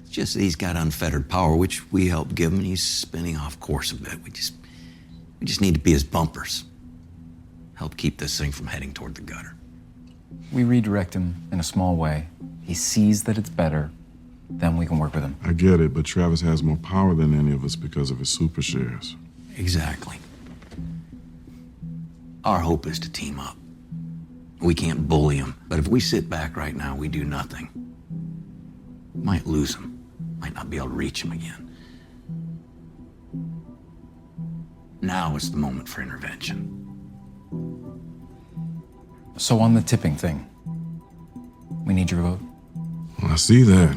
Just that he's got unfettered power, which we helped give him, and he's spinning off course a bit. We just need to be his bumpers. Help keep this thing from heading toward the gutter. We redirect him in a small way. He sees that it's better, then we can work with him. I get it, but Travis has more power than any of us because of his super shares. Exactly. Our hope is to team up. We can't bully him, but if we sit back right now, we do nothing. Might lose him. Might not be able to reach him again. Now is the moment for intervention. So on the tipping thing, we need your vote. Well, I see that.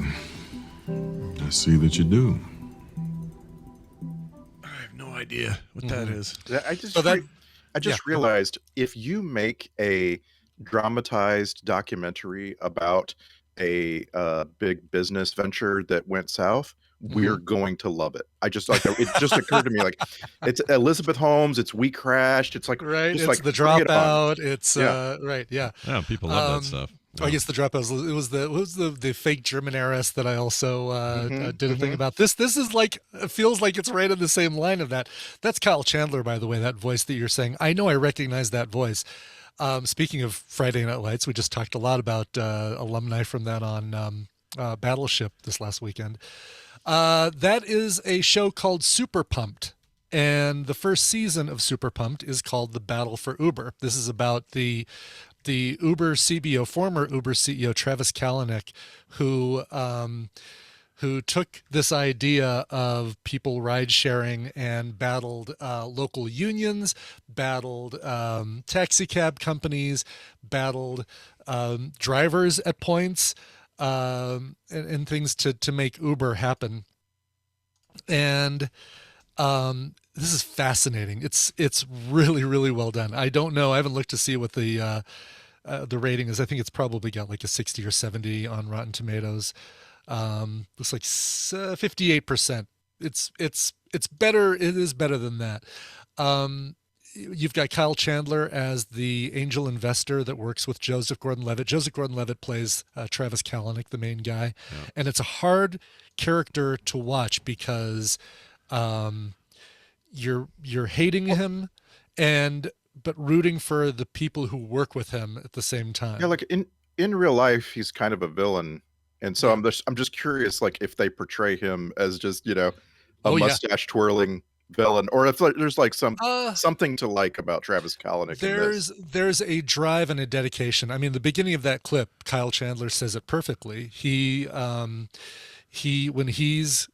I see that you do. I have no idea what that is. I just realized if you make a dramatized documentary about a big business venture that went south, we're going to love it. I just like it just occurred to me, like, it's Elizabeth Holmes, it's We Crashed, it's like, right, just it's like The Dropout, it's right, yeah. Yeah, people love that stuff. I guess The Dropout was the fake German heiress that I also did a thing about. This is like, it feels like it's right in the same line of that. That's Kyle Chandler, by the way, that voice that you're saying. I know I recognize that voice. Speaking of Friday Night Lights, we just talked a lot about alumni from that on Battleship this last weekend. That is a show called Super Pumped, and the first season of Super Pumped is called The Battle for Uber. This is about the Uber CBO, former Uber CEO Travis Kalanick, who took this idea of people ride sharing and battled local unions, battled taxi cab companies, battled drivers at points, and things to make Uber happen. And this is fascinating. It's really, really well done. I don't know. I haven't looked to see what the rating is. I think it's probably got like a 60 or 70 on Rotten Tomatoes. Looks like 58%. It's better. It is better than that. You've got Kyle Chandler as the angel investor that works with Joseph Gordon-Levitt. Joseph Gordon-Levitt plays Travis Kalanick, the main guy. Yeah. And it's a hard character to watch because you're hating him but rooting for the people who work with him at the same time. Yeah, like in real life, he's kind of a villain. And so I'm just curious, like, if they portray him as just, a mustache twirling villain, or if there's like something to like about Travis Kalanick. There's a drive and a dedication. I mean, the beginning of that clip, Kyle Chandler says it perfectly. He when he's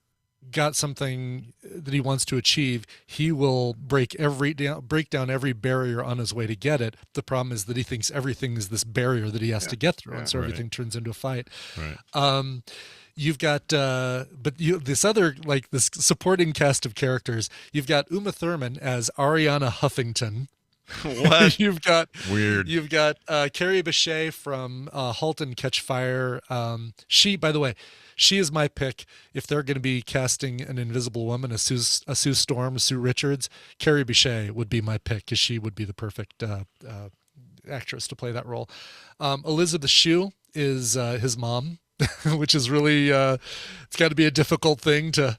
got something that he wants to achieve, he will break down every barrier on his way to get it. The problem is that he thinks everything is this barrier that he has to get through, and so everything turns into a fight. Right. You've got, this other, like, this supporting cast of characters. You've got Uma Thurman as Ariana Huffington. What? You've got weird. You've got Carrie Bechet from *Halt and Catch Fire*. She, by the way, she is my pick. If they're going to be casting an Invisible Woman, a Sue Storm, Sue Richards, Carrie Bechet would be my pick because she would be the perfect actress to play that role. Elizabeth Shue is his mom, which is really it's got to be a difficult thing to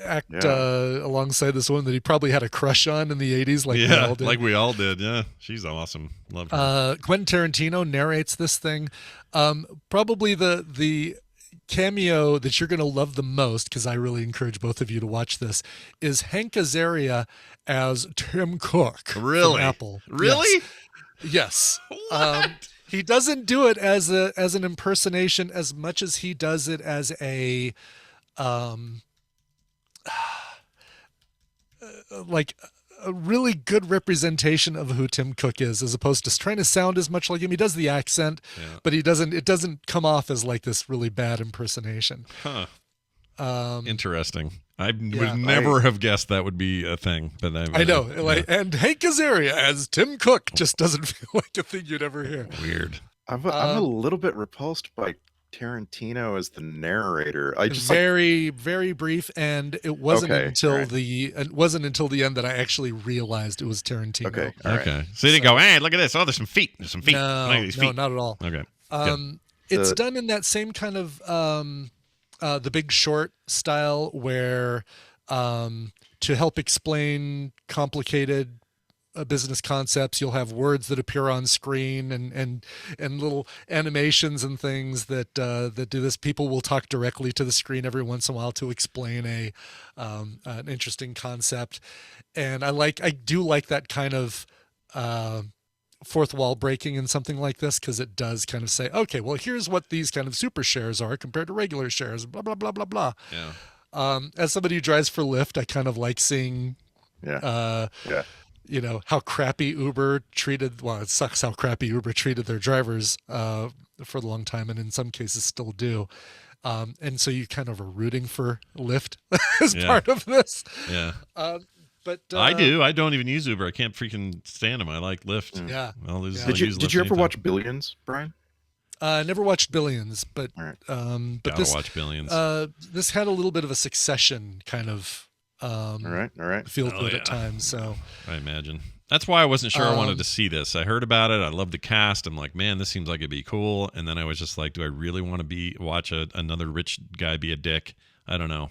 act alongside this woman that he probably had a crush on in the 80s, like we all did. Like we all did. Yeah, she's awesome. Love her. Quentin Tarantino narrates this thing. Probably the cameo that you're going to love the most, because I really encourage both of you to watch this, is Hank Azaria as Tim Cook. Really? From Apple. Really? Yes. He doesn't do it as an impersonation as much as he does it as a like a really good representation of who Tim Cook is, as opposed to trying to sound as much like him. He does the accent, but it doesn't come off as like this really bad impersonation. Huh. Interesting. I would never have guessed that would be a thing, but I know. And Hank Azaria as Tim Cook just doesn't feel like a thing you'd ever hear. Weird. I'm a little bit repulsed by Tarantino as the narrator. Very brief, and it wasn't until the end that I actually realized it was Tarantino. Okay. So you didn't go, hey, look at this. Oh, there's some feet. There's some feet. No, Look at these feet. not at all. Okay. It's done in that same kind of The Big Short style, where to help explain complicated business concepts, you'll have words that appear on screen and little animations and things that do this. People will talk directly to the screen every once in a while to explain an interesting concept, and I do like that kind of fourth wall breaking in something like this, because it does kind of say, okay, well, here's what these kind of super shares are compared to regular shares, blah blah blah blah blah. As somebody who drives for Lyft, I kind of like seeing how crappy Uber treated, well, it sucks how crappy Uber treated their drivers for a long time, and in some cases still do. And so you kind of are rooting for Lyft as part of this. Yeah. But I do. I don't even use Uber. I can't freaking stand them. I like Lyft. Yeah. Did you ever watch Billions, Brian? Never watched Billions, but Gotta watch Billions. This had a little bit of a Succession kind of all right. feel good at times. So I imagine that's why I wasn't sure I wanted to see this. I heard about it. I love the cast. I'm like, man, this seems like it'd be cool. And then I was just like, do I really want to watch another rich guy be a dick? I don't know.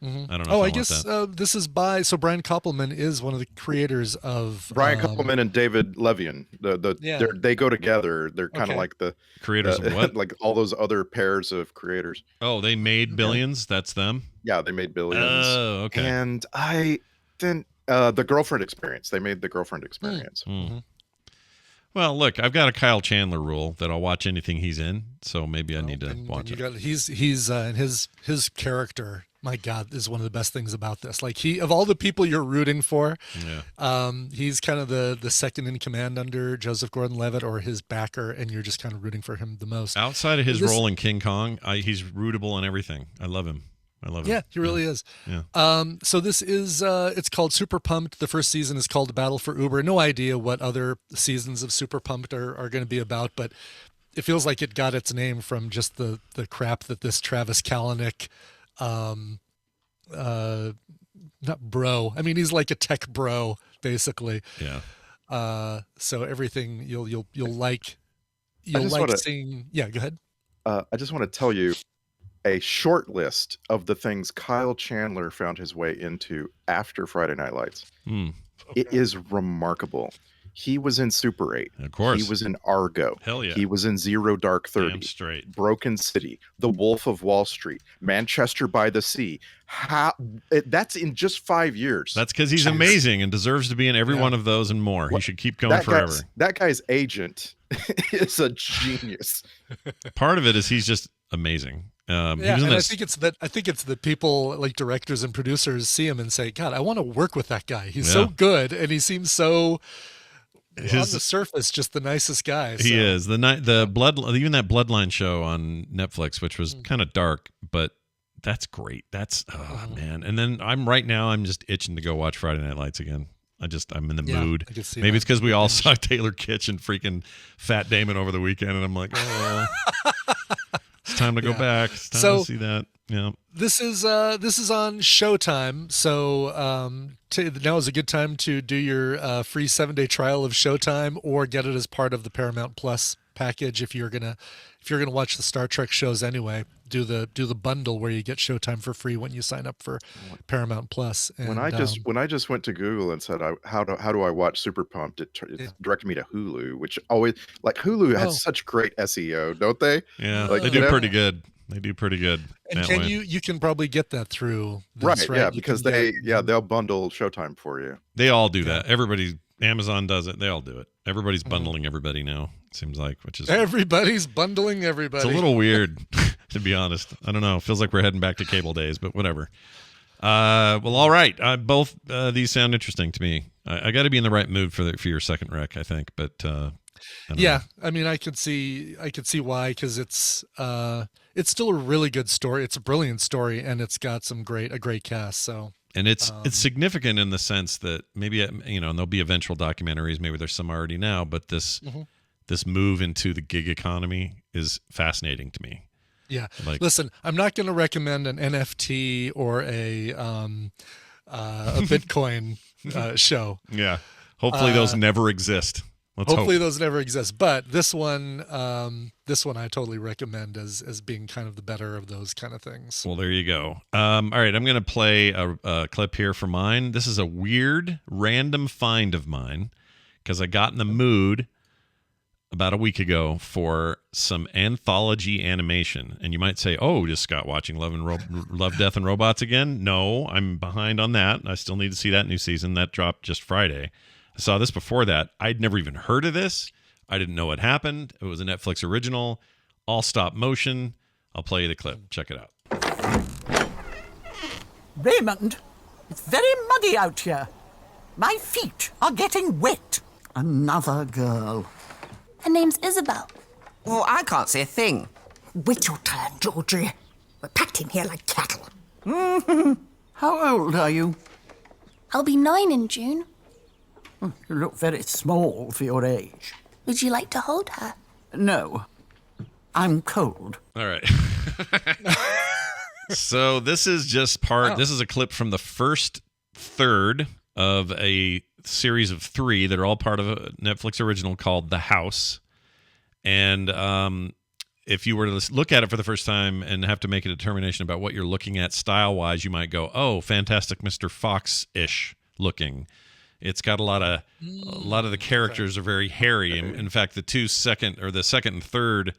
I don't know. I guess this is so Brian Koppelman is one of the creators of Brian Koppelman and David Levian. They go together. They're kind of like the creators of what? Like all those other pairs of creators. Oh, they made Billions. That's them. Yeah, they made Billions. Oh, okay. And the Girlfriend Experience. They made the Girlfriend Experience. Well, look, I've got a Kyle Chandler rule that I'll watch anything he's in. So maybe I need to watch it. He's and his character, my God, is one of the best things about this. Like, of all the people you're rooting for, he's kind of the second in command under Joseph Gordon-Levitt, or his backer, and you're just kind of rooting for him the most. Outside of his role in King Kong, he's rootable in everything. I love him. Yeah, he really is. Yeah. So this is it's called Super Pumped. The first season is called Battle for Uber. No idea what other seasons of Super Pumped are going to be about, but it feels like it got its name from just the crap that this Travis Kalanick not bro. I mean, he's like a tech bro, basically. Yeah. So everything you'll like seeing. Yeah, go ahead. I just want to tell you a short list of the things Kyle Chandler found his way into after Friday Night Lights. It is remarkable. He was in Super 8. Of course. He was in Argo. Hell yeah. He was in Zero Dark 30. Damn straight. Broken City. The Wolf of Wall Street. Manchester by the Sea. That's in just 5 years. That's because he's amazing and deserves to be in every one of those and more. He should keep going forever. That guy's agent is a genius. Part of it is he's just amazing. I think it's that people like directors and producers see him and say, God, I want to work with that guy. He's so good, and he seems so on the surface just the nicest guy. He is. Even that Bloodline show on Netflix, which was kind of dark, but that's great. That's man. And then I'm just itching to go watch Friday Night Lights again. I'm in the mood. Maybe it's because we all saw Taylor Kitsch and freaking Fat Damon over the weekend, and I'm like, oh, it's time to go back. It's time to see that. Yeah. This is on Showtime, so now is a good time to do your free 7-day trial of Showtime, or get it as part of the Paramount Plus package if you're gonna watch the Star Trek shows anyway. Do the bundle where you get Showtime for free when you sign up for Paramount Plus. And, when I just went to Google and said how do I watch Super Pumped, it directed me to Hulu, which always, like, Hulu has such great SEO, don't they? Yeah, like, they do pretty good. They do pretty good. And you can probably get that through this, right? Yeah, because they'll bundle Showtime for you. They all do that. Amazon does it. They all do it. Everybody's bundling everybody now. It seems like, which is everybody's bundling everybody. It's a little weird, to be honest. I don't know. It feels like we're heading back to cable days, but whatever. Well, all right. Both these sound interesting to me. I got to be in the right mood for your second rec, I think. But I mean, I could see why, because it's still a really good story. It's a brilliant story, and it's got a great cast. So. And it's significant in the sense that maybe and there'll be eventual documentaries. Maybe there's some already now, but this move into the gig economy is fascinating to me. Yeah. Listen, I'm not going to recommend an NFT or a Bitcoin show. Yeah. Hopefully those never exist. Hopefully those never exist. But this one I totally recommend as being kind of the better of those kind of things. Well, there you go. All right, I'm going to play a clip here for mine. This is a weird, random find of mine because I got in the mood about a week ago for some anthology animation. And you might say, oh, is Scott watching Love, Death, and Robots again? No, I'm behind on that. I still need to see that new season. That dropped just Friday. I saw this before that. I'd never even heard of this. I didn't know what happened. It was a Netflix original, all stop motion. I'll play you the clip. Check it out. Raymond, it's very muddy out here. My feet are getting wet. Another girl. Her name's Isabel. Oh, I can't see a thing. Wait your turn, Georgie. We're packed in here like cattle. How old are you? I'll be 9 in June. You look very small for your age. Would you like to hold her? No. I'm cold. All right. So this is just this is a clip from the first third of a series of 3 that are all part of a Netflix original called The House. And if you were to look at it for the first time and have to make a determination about what you're looking at style-wise, you might go, oh, Fantastic Mr. Fox-ish looking. It's got a lot of the characters are very hairy. In fact, the second and third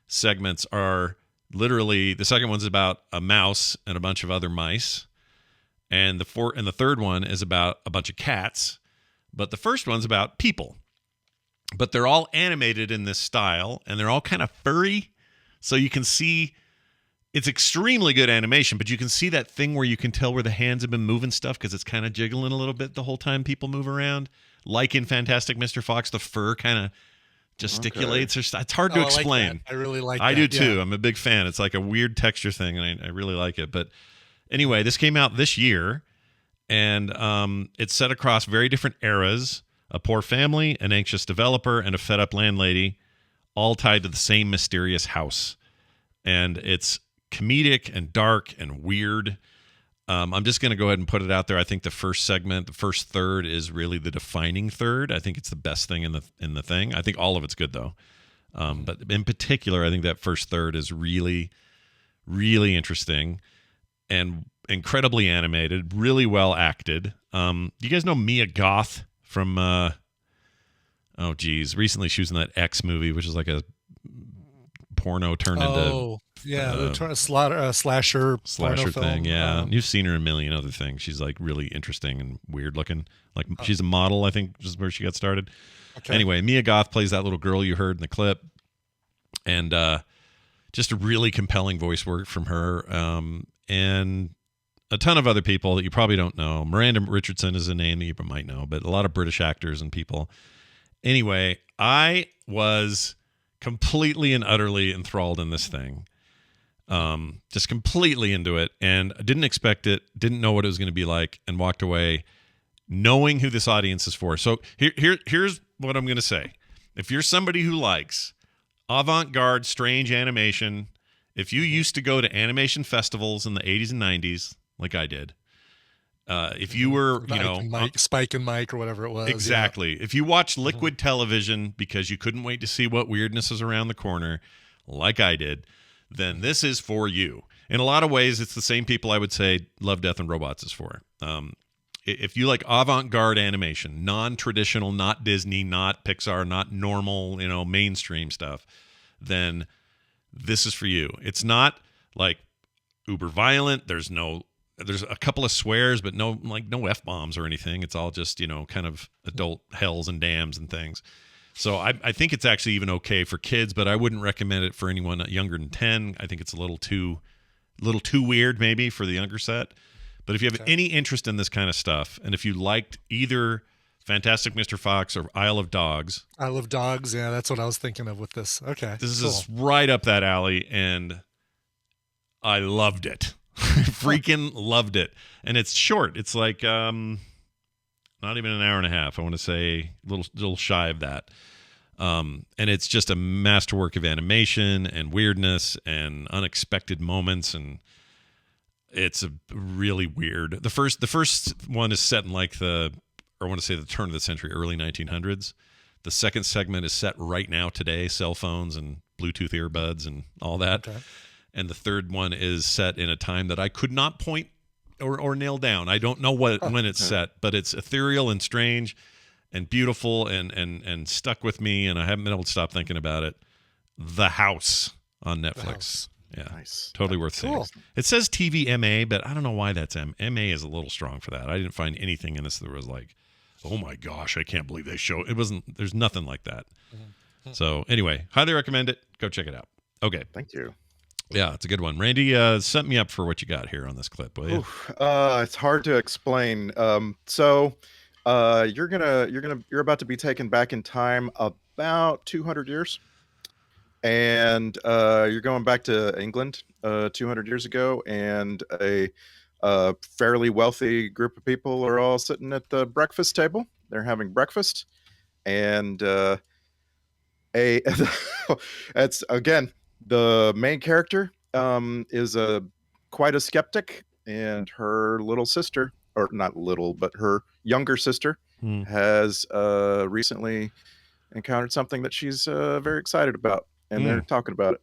segments are literally, the second one's about a mouse and a bunch of other mice, and the third one is about a bunch of cats, but the first one's about people. But they're all animated in this style, and they're all kind of furry, so you can see it's extremely good animation, but you can see that thing where you can tell where the hands have been moving stuff because it's kind of jiggling a little bit the whole time people move around. Like in Fantastic Mr. Fox, the fur kind of gesticulates. Okay. It's hard to explain. I really like that. I do too. I'm a big fan. It's like a weird texture thing, and I really like it. But anyway, this came out this year, and it's set across very different eras. A poor family, an anxious developer, and a fed-up landlady, all tied to the same mysterious house. And it's comedic and dark and weird. I'm just going to go ahead and put it out there. I think the first third is really the defining third. I think it's the best thing in the thing. I think all of it's good though. But in particular, I think that first third is really, really interesting and incredibly animated, really well acted. You guys know Mia Goth from, recently she was in that X movie, which is like a porno turned into slasher thing. Yeah, you've seen her in a million other things. She's like really interesting and weird looking. Like she's a model, I think, is where she got started. Okay. Anyway, Mia Goth plays that little girl you heard in the clip, and just a really compelling voice work from her, and a ton of other people that you probably don't know. Miranda Richardson is a name that you might know, but a lot of British actors and people. Anyway, I was completely and utterly enthralled in this thing. Just completely into it, and I didn't expect it, didn't know what it was going to be like, and walked away knowing who this audience is for. So here's what I'm going to say. If you're somebody who likes avant-garde, strange animation, if you used to go to animation festivals in the 80s and 90s, like I did, if you were, Spike and Mike or whatever it was. Exactly. Yeah. If you watched Liquid television because you couldn't wait to see what weirdness is around the corner, like I did, then this is for you. In a lot of ways, it's the same people I would say Love, Death, and Robots is for. If you like avant-garde animation, non-traditional, not Disney, not Pixar, not normal, mainstream stuff, then this is for you. It's not like uber violent. There's a couple of swears, but no F-bombs or anything. It's all just, kind of adult hells and damns and things. So I think it's actually even okay for kids, but I wouldn't recommend it for anyone younger than 10. I think it's a little too weird maybe for the younger set. But if you have any interest in this kind of stuff, and if you liked either Fantastic Mr. Fox or Isle of Dogs. Isle of Dogs, yeah, that's what I was thinking of with this. Okay. This is right up that alley, and I loved it. Freaking loved it. And it's short. It's like not even an hour and a half. I want to say a little shy of that. And it's just a masterwork of animation and weirdness and unexpected moments, and it's a really weird. The first one is set in like the turn of the century, early 1900s. The second segment is set right now today, cell phones and Bluetooth earbuds and all that. Okay. And the third one is set in a time that I could not point or nail down. I don't know when it's set, but it's ethereal and strange and beautiful and stuck with me, and I haven't been able to stop thinking about it. The House on Netflix. Yeah, nice. Totally worth seeing. It says TV MA, but I don't know why that's MA is a little strong for that. I didn't find anything in this that was like, oh my gosh, I can't believe they show it. There's nothing like that. Mm-hmm. So anyway, highly recommend it. Go check it out. Okay. Thank you. Yeah, it's a good one. Randy, set me up for what you got here on this clip, will you? It's hard to explain. So you're about to be taken back in time about 200 years. And you're going back to England 200 years ago, and a fairly wealthy group of people are all sitting at the breakfast table. They're having breakfast, and it's again the main character is quite a skeptic, and her little sister, or not little, but her younger sister, has recently encountered something that she's very excited about. And they're talking about it.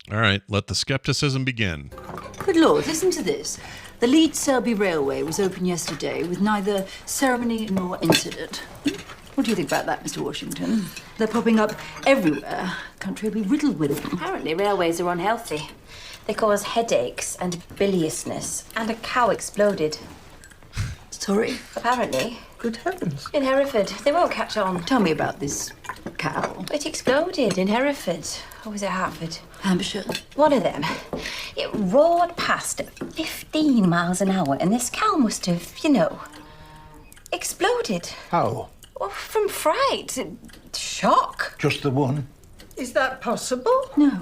All right, let the skepticism begin. Good Lord, listen to this. The Leeds Selby Railway was opened yesterday with neither ceremony nor incident. What do you think about that, Mr. Washington? They're popping up everywhere. The country will be riddled with them. Apparently, railways are unhealthy. They cause headaches and biliousness, and a cow exploded. Sorry? Apparently. Good heavens. In Hereford. They won't catch on. Tell me about this cow. It exploded in Hereford. Or was it Hartford? Hampshire. One of them. It roared past at 15 miles an hour, and this cow must have, exploded. How? Well, from fright. Shock. Just the one? Is that possible? No.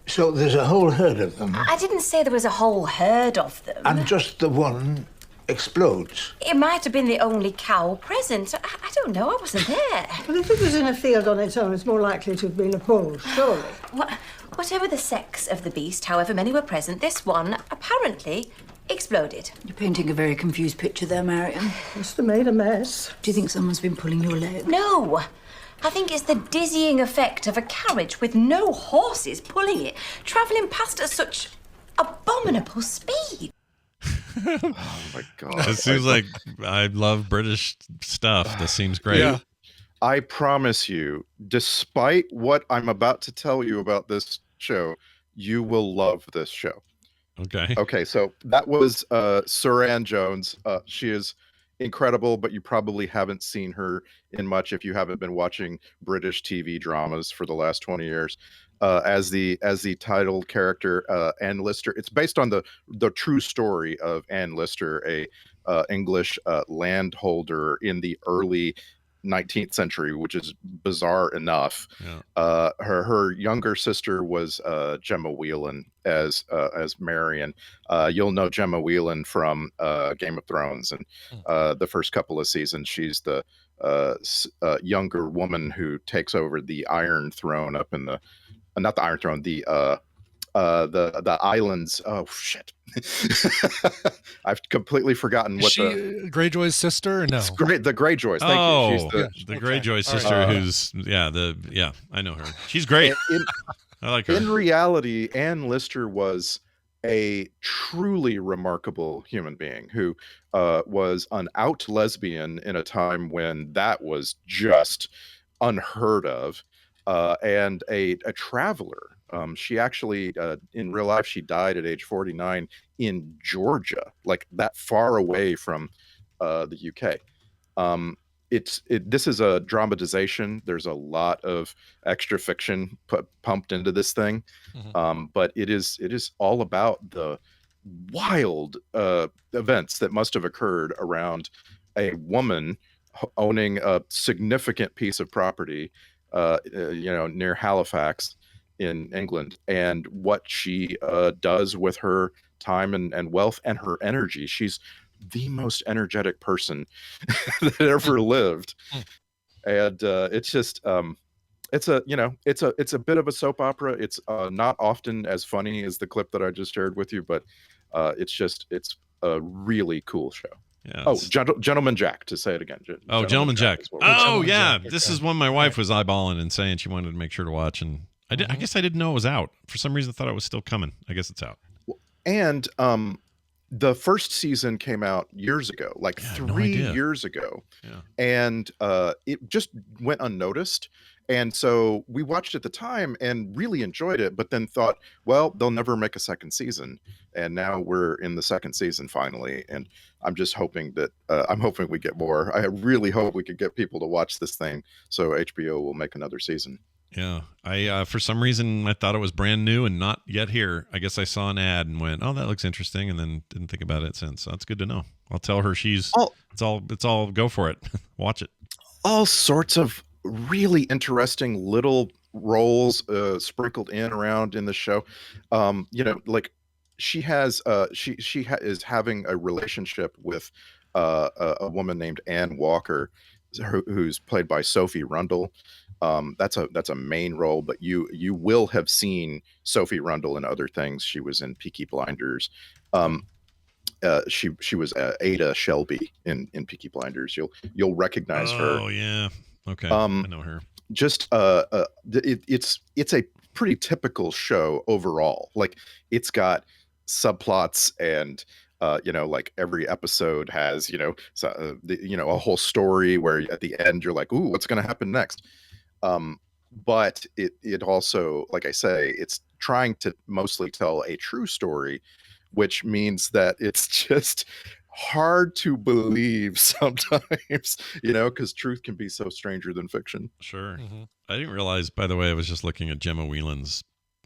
So there's a whole herd of them? I didn't say there was a whole herd of them. And just the one explodes? It might have been the only cow present. I don't know, I wasn't there. Well, if it was in a field on its own, it's more likely to have been a bull, surely. Whatever the sex of the beast, however many were present, this one apparently exploded. You're painting a very confused picture there, Marion. Must have made a mess. Do you think someone's been pulling your leg? No. I think it's the dizzying effect of a carriage with no horses pulling it, travelling past at such abominable speed. Oh my god! It seems like I love British stuff. This seems great. Yeah. I promise you, despite what I'm about to tell you about this show, you will love this show. Okay, so that was Suranne Jones. She is incredible, but you probably haven't seen her in much if you haven't been watching British TV dramas for the last 20 years. As the title character, Anne Lister. It's based on the true story of Anne Lister, a English landholder in the early 19th century, which is bizarre enough. Yeah. Her younger sister was Gemma Whelan as Marion. You'll know Gemma Whelan from Game of Thrones and the first couple of seasons. She's the younger woman who takes over the Iron Throne up in the not the Iron Throne, the islands. Oh shit! I've completely forgotten what the Greyjoy's sister. Or no, it's the Greyjoys. Thank you. She's the Greyjoy sister. Right. Who's I know her. She's great. I like her. In reality, Anne Lister was a truly remarkable human being who was an out lesbian in a time when that was just unheard of. And a traveler She actually, in real life, she died at age 49 in Georgia, like that far away from the UK. This is a dramatization. There's a lot of extra fiction pumped into this thing, but it is all about the wild events that must have occurred around a woman owning a significant piece of property, near Halifax in England, and what she does with her time and wealth and her energy. She's the most energetic person that ever lived, and it's just it's a bit of a soap opera. It's not often as funny as the clip that I just shared with you, but it's a really cool show. Yeah, oh, Gentleman Jack, to say it again. Gentleman Jack. Oh, yeah. Jack. This is one my wife was eyeballing and saying she wanted to make sure to watch. And I guess I didn't know it was out. For some reason, I thought it was still coming. I guess it's out. And the first season came out years ago, like 3 years ago. Yeah. And it just went unnoticed. And so we watched it at the time and really enjoyed it, but then thought, well, they'll never make a second season. And now we're in the second season finally. And I'm just hoping that I'm hoping we get more. I really hope we could get people to watch this thing so HBO will make another season. Yeah. I for some reason I thought it was brand new and not yet here. I guess I saw an ad and went, oh, that looks interesting, and then didn't think about it since. So that's good to know. I'll tell her it's all go for it. Watch it. All sorts of really interesting little roles sprinkled around in the show. Like she has is having a relationship with a woman named Ann Walker, who's played by Sophie Rundle. That's a main role, but you will have seen Sophie Rundle in other things. She was in Peaky Blinders. She was Ada Shelby in Peaky Blinders. You'll recognize her. Oh yeah. Okay. I know her. Just it's a pretty typical show overall. Like it's got subplots and like every episode has a whole story where at the end you're like, ooh, what's going to happen next? But it also, like I say, it's trying to mostly tell a true story, which means that it's just hard to believe sometimes, because truth can be so stranger than fiction. Sure. I didn't realize, by the way, I was just looking at Gemma Whelan's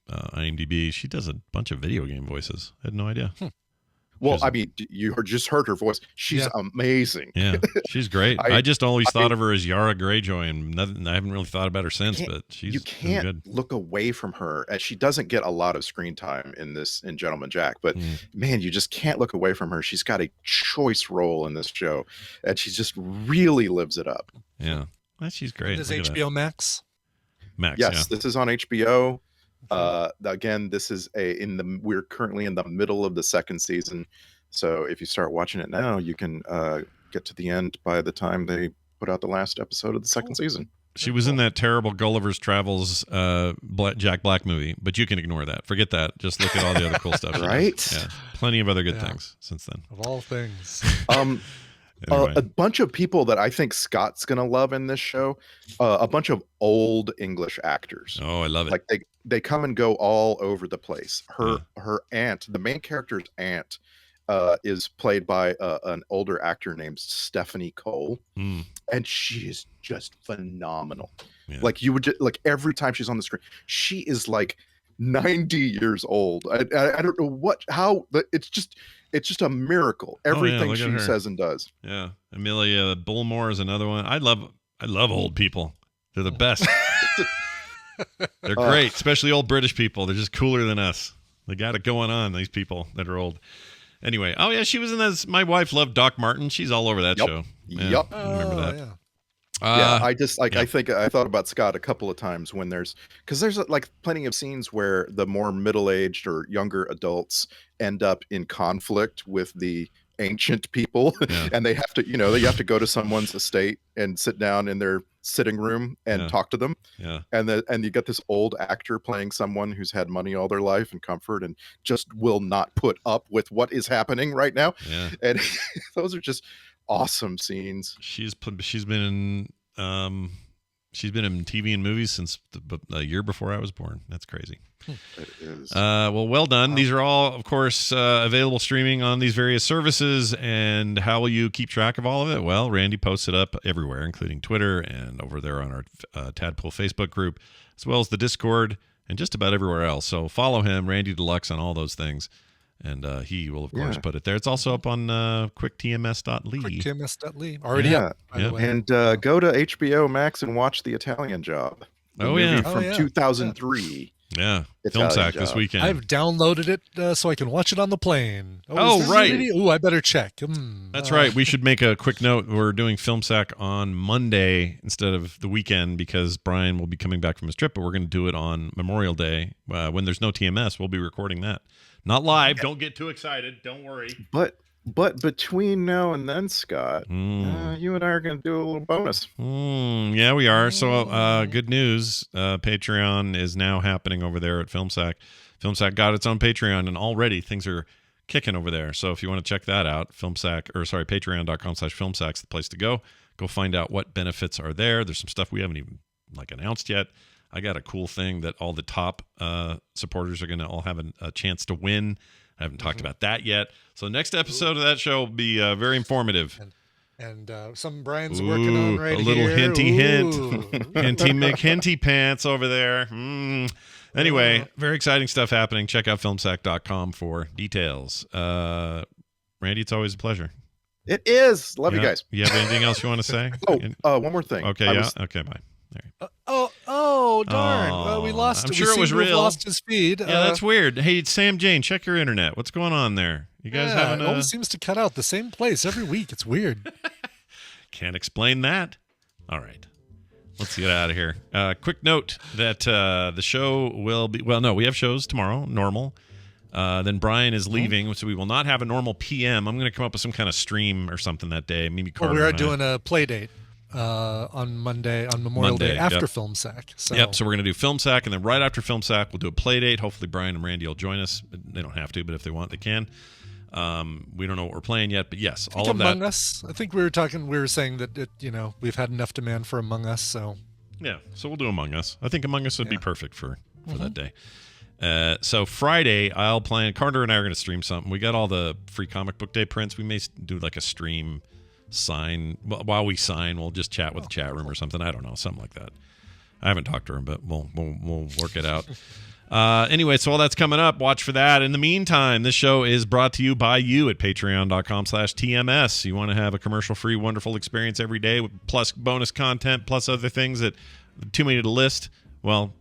IMDb. She does a bunch of video game voices. I had no idea. Well, I mean, you just heard her voice. She's amazing. Yeah, she's great. I just always thought of her as Yara Greyjoy, and I haven't really thought about her since. But you can't good. Look away from her, and she doesn't get a lot of screen time in Gentleman Jack. But man, you just can't look away from her. She's got a choice role in this show, and she just really lives it up. Yeah, well, she's great. Is HBO Max? Max. Yes, this is on HBO. Again, this is we're currently in the middle of the second season, so if you start watching it now, you can get to the end by the time they put out the last episode of the second season. She was in that terrible Gulliver's Travels Jack Black movie, but you can ignore that. Forget that. Just look at all the other cool stuff. Right? Yeah, plenty of other good things since then. Of all things. Anyway. A bunch of people that I think Scott's gonna love in this show, a bunch of old English actors. Oh, I love it. Like they come and go all over the place. Her aunt, the main character's aunt, is played by an older actor named Stephanie Cole, and she is just phenomenal. Yeah. Like you would like every time she's on the screen, she is like 90 years old. I don't know how, but it's just a miracle. Everything she says and does. Yeah, Amelia Bullmore is another one. I love old people. They're the best. They're great, especially old British people. They're just cooler than us. They got it going on, these people that are old. Anyway, oh yeah, she was in this. My wife loved Doc Martin. She's all over that show. Yep. I remember that. Yeah. I just I think I thought about Scott a couple of times when there's like plenty of scenes where the more middle-aged or younger adults end up in conflict with the ancient people, and they have to go to someone's estate and sit down in their sitting room and talk to them. Yeah. And you get this old actor playing someone who's had money all their life and comfort and just will not put up with what is happening right now. Yeah. And those are just awesome scenes. She's been in She's been in TV and movies since a year before I was born. That's crazy. It is. Well done. These are all, of course, available streaming on these various services. And how will you keep track of all of it? Well, Randy posts it up everywhere, including Twitter and over there on our Tadpole Facebook group, as well as the Discord and just about everywhere else. So follow him, Randy Deluxe, on all those things. And he will, of course, put it there. It's also up on quicktms.ly. Quicktms.ly. Already up, by the way. And go to HBO Max and watch The Italian Job. The movie from 2003. Yeah, Filmsack this weekend. I've downloaded it so I can watch it on the plane. Right. Oh, I better check. That's right. We should make a quick note. We're doing Filmsack on Monday instead of the weekend because Brian will be coming back from his trip, but we're going to do it on Memorial Day. When there's no TMS, we'll be recording that. Not live. Don't get too excited. Don't worry. But between now and then, Scott, you and I are going to do a little bonus. Yeah, we are. So good news. Patreon is now happening over there at Filmsack. Filmsack got its own Patreon, and already things are kicking over there. So if you want to check that out, patreon.com/filmsack's the place to go. Go find out what benefits are there. There's some stuff we haven't even announced yet. I got a cool thing that all the top supporters are going to all have a chance to win. I haven't talked about that yet. So next episode of that show will be very informative. And something Brian's working on right here. A little hinty hint. Hinty McHinty pants over there. Anyway, very exciting stuff happening. Check out filmsack.com for details. Randy, it's always a pleasure. It is. Love you guys. You have anything else you want to say? One more thing. Okay, Okay, bye. Darn. We lost I'm sure it was real. Lost his feed. Yeah, that's weird. Hey, Sam Jane, check your internet. What's going on there? You guys having it always seems to cut out the same place every week. It's weird. Can't explain that. All right. Let's get out of here. Quick note that the show will be... Well, no, we have shows tomorrow, normal. Then Brian is leaving, so we will not have a normal PM. I'm going to come up with some kind of stream or something that day. Maybe Carter. We are doing a play date on Monday, on Memorial Day, after Filmsack. So. Yep, so we're going to do Filmsack, and then right after Filmsack, we'll do a play date. Hopefully Brian and Randy will join us. They don't have to, but if they want, they can. We don't know what we're playing yet, but yes, all of that. Among Us. I think we were saying that we've had enough demand for Among Us, so. Yeah, so we'll do Among Us. I think Among Us would be perfect for that day. So Friday, I'll plan. Carter and I are going to stream something. We got all the free comic book day prints. We may do like a stream sign. While we sign, we'll just chat with the chat room or something. I don't know, something like that. I haven't talked to him, but we'll work it out. Anyway, so all that's coming up. Watch for that. In the meantime, this show is brought to you by you at patreon.com/TMS. You want to have a commercial-free, wonderful experience every day, plus bonus content, plus other things that too many to list. Well,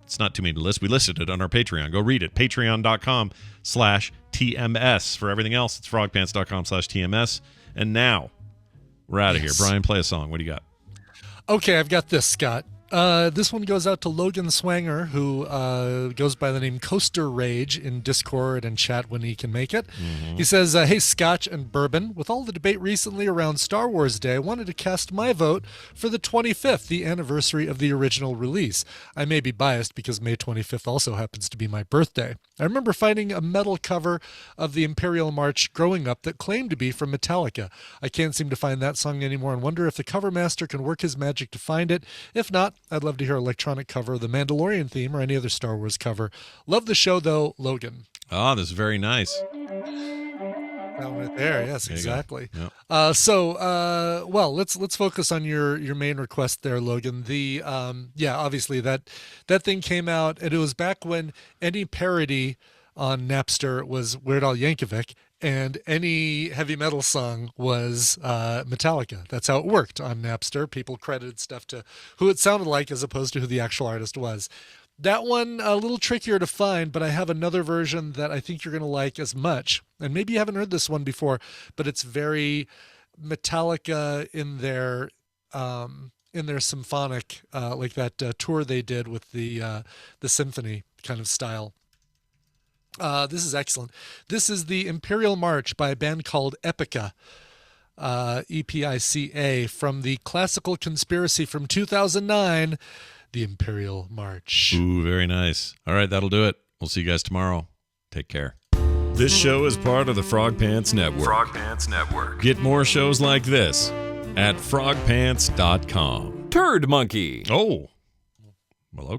it's not too many to list. We listed it on our Patreon. Go read it. Patreon.com/TMS. For everything else, it's frogpants.com/TMS. And now, we're out of here. Brian, play a song. What do you got? Okay, I've got this, Scott. This one goes out to Logan Swanger, who goes by the name Coaster Rage in Discord and chat when he can make it. He says, hey, Scotch and Bourbon, with all the debate recently around Star Wars Day, I wanted to cast my vote for the 25th, the anniversary of the original release. I may be biased because May 25th also happens to be my birthday. I remember finding a metal cover of the Imperial March growing up that claimed to be from Metallica. I can't seem to find that song anymore and wonder if the cover master can work his magic to find it. If not, I'd love to hear an electronic cover of the Mandalorian theme or any other Star Wars cover. Love the show, though, Logan. Oh, this is very nice. That one right there, yes, there exactly. Yep. Well, let's focus on your main request there, Logan. The obviously that thing came out, and it was back when any parody on Napster was Weird Al Yankovic, and any heavy metal song was Metallica. That's how it worked on Napster. People credited stuff to who it sounded like as opposed to who the actual artist was. That one, a little trickier to find, but I have another version that I think you're going to like as much. And maybe you haven't heard this one before, but it's very Metallica in their symphonic, like that tour they did with the symphony kind of style. This is excellent. This is the Imperial March by a band called Epica, EPICA, from the Classical Conspiracy from 2009, the Imperial March. Ooh, very nice. All right, that'll do it. We'll see you guys tomorrow. Take care. This show is part of the Frog Pants Network. Frog Pants Network. Get more shows like this at frogpants.com. Turd monkey. Oh. Well, okay.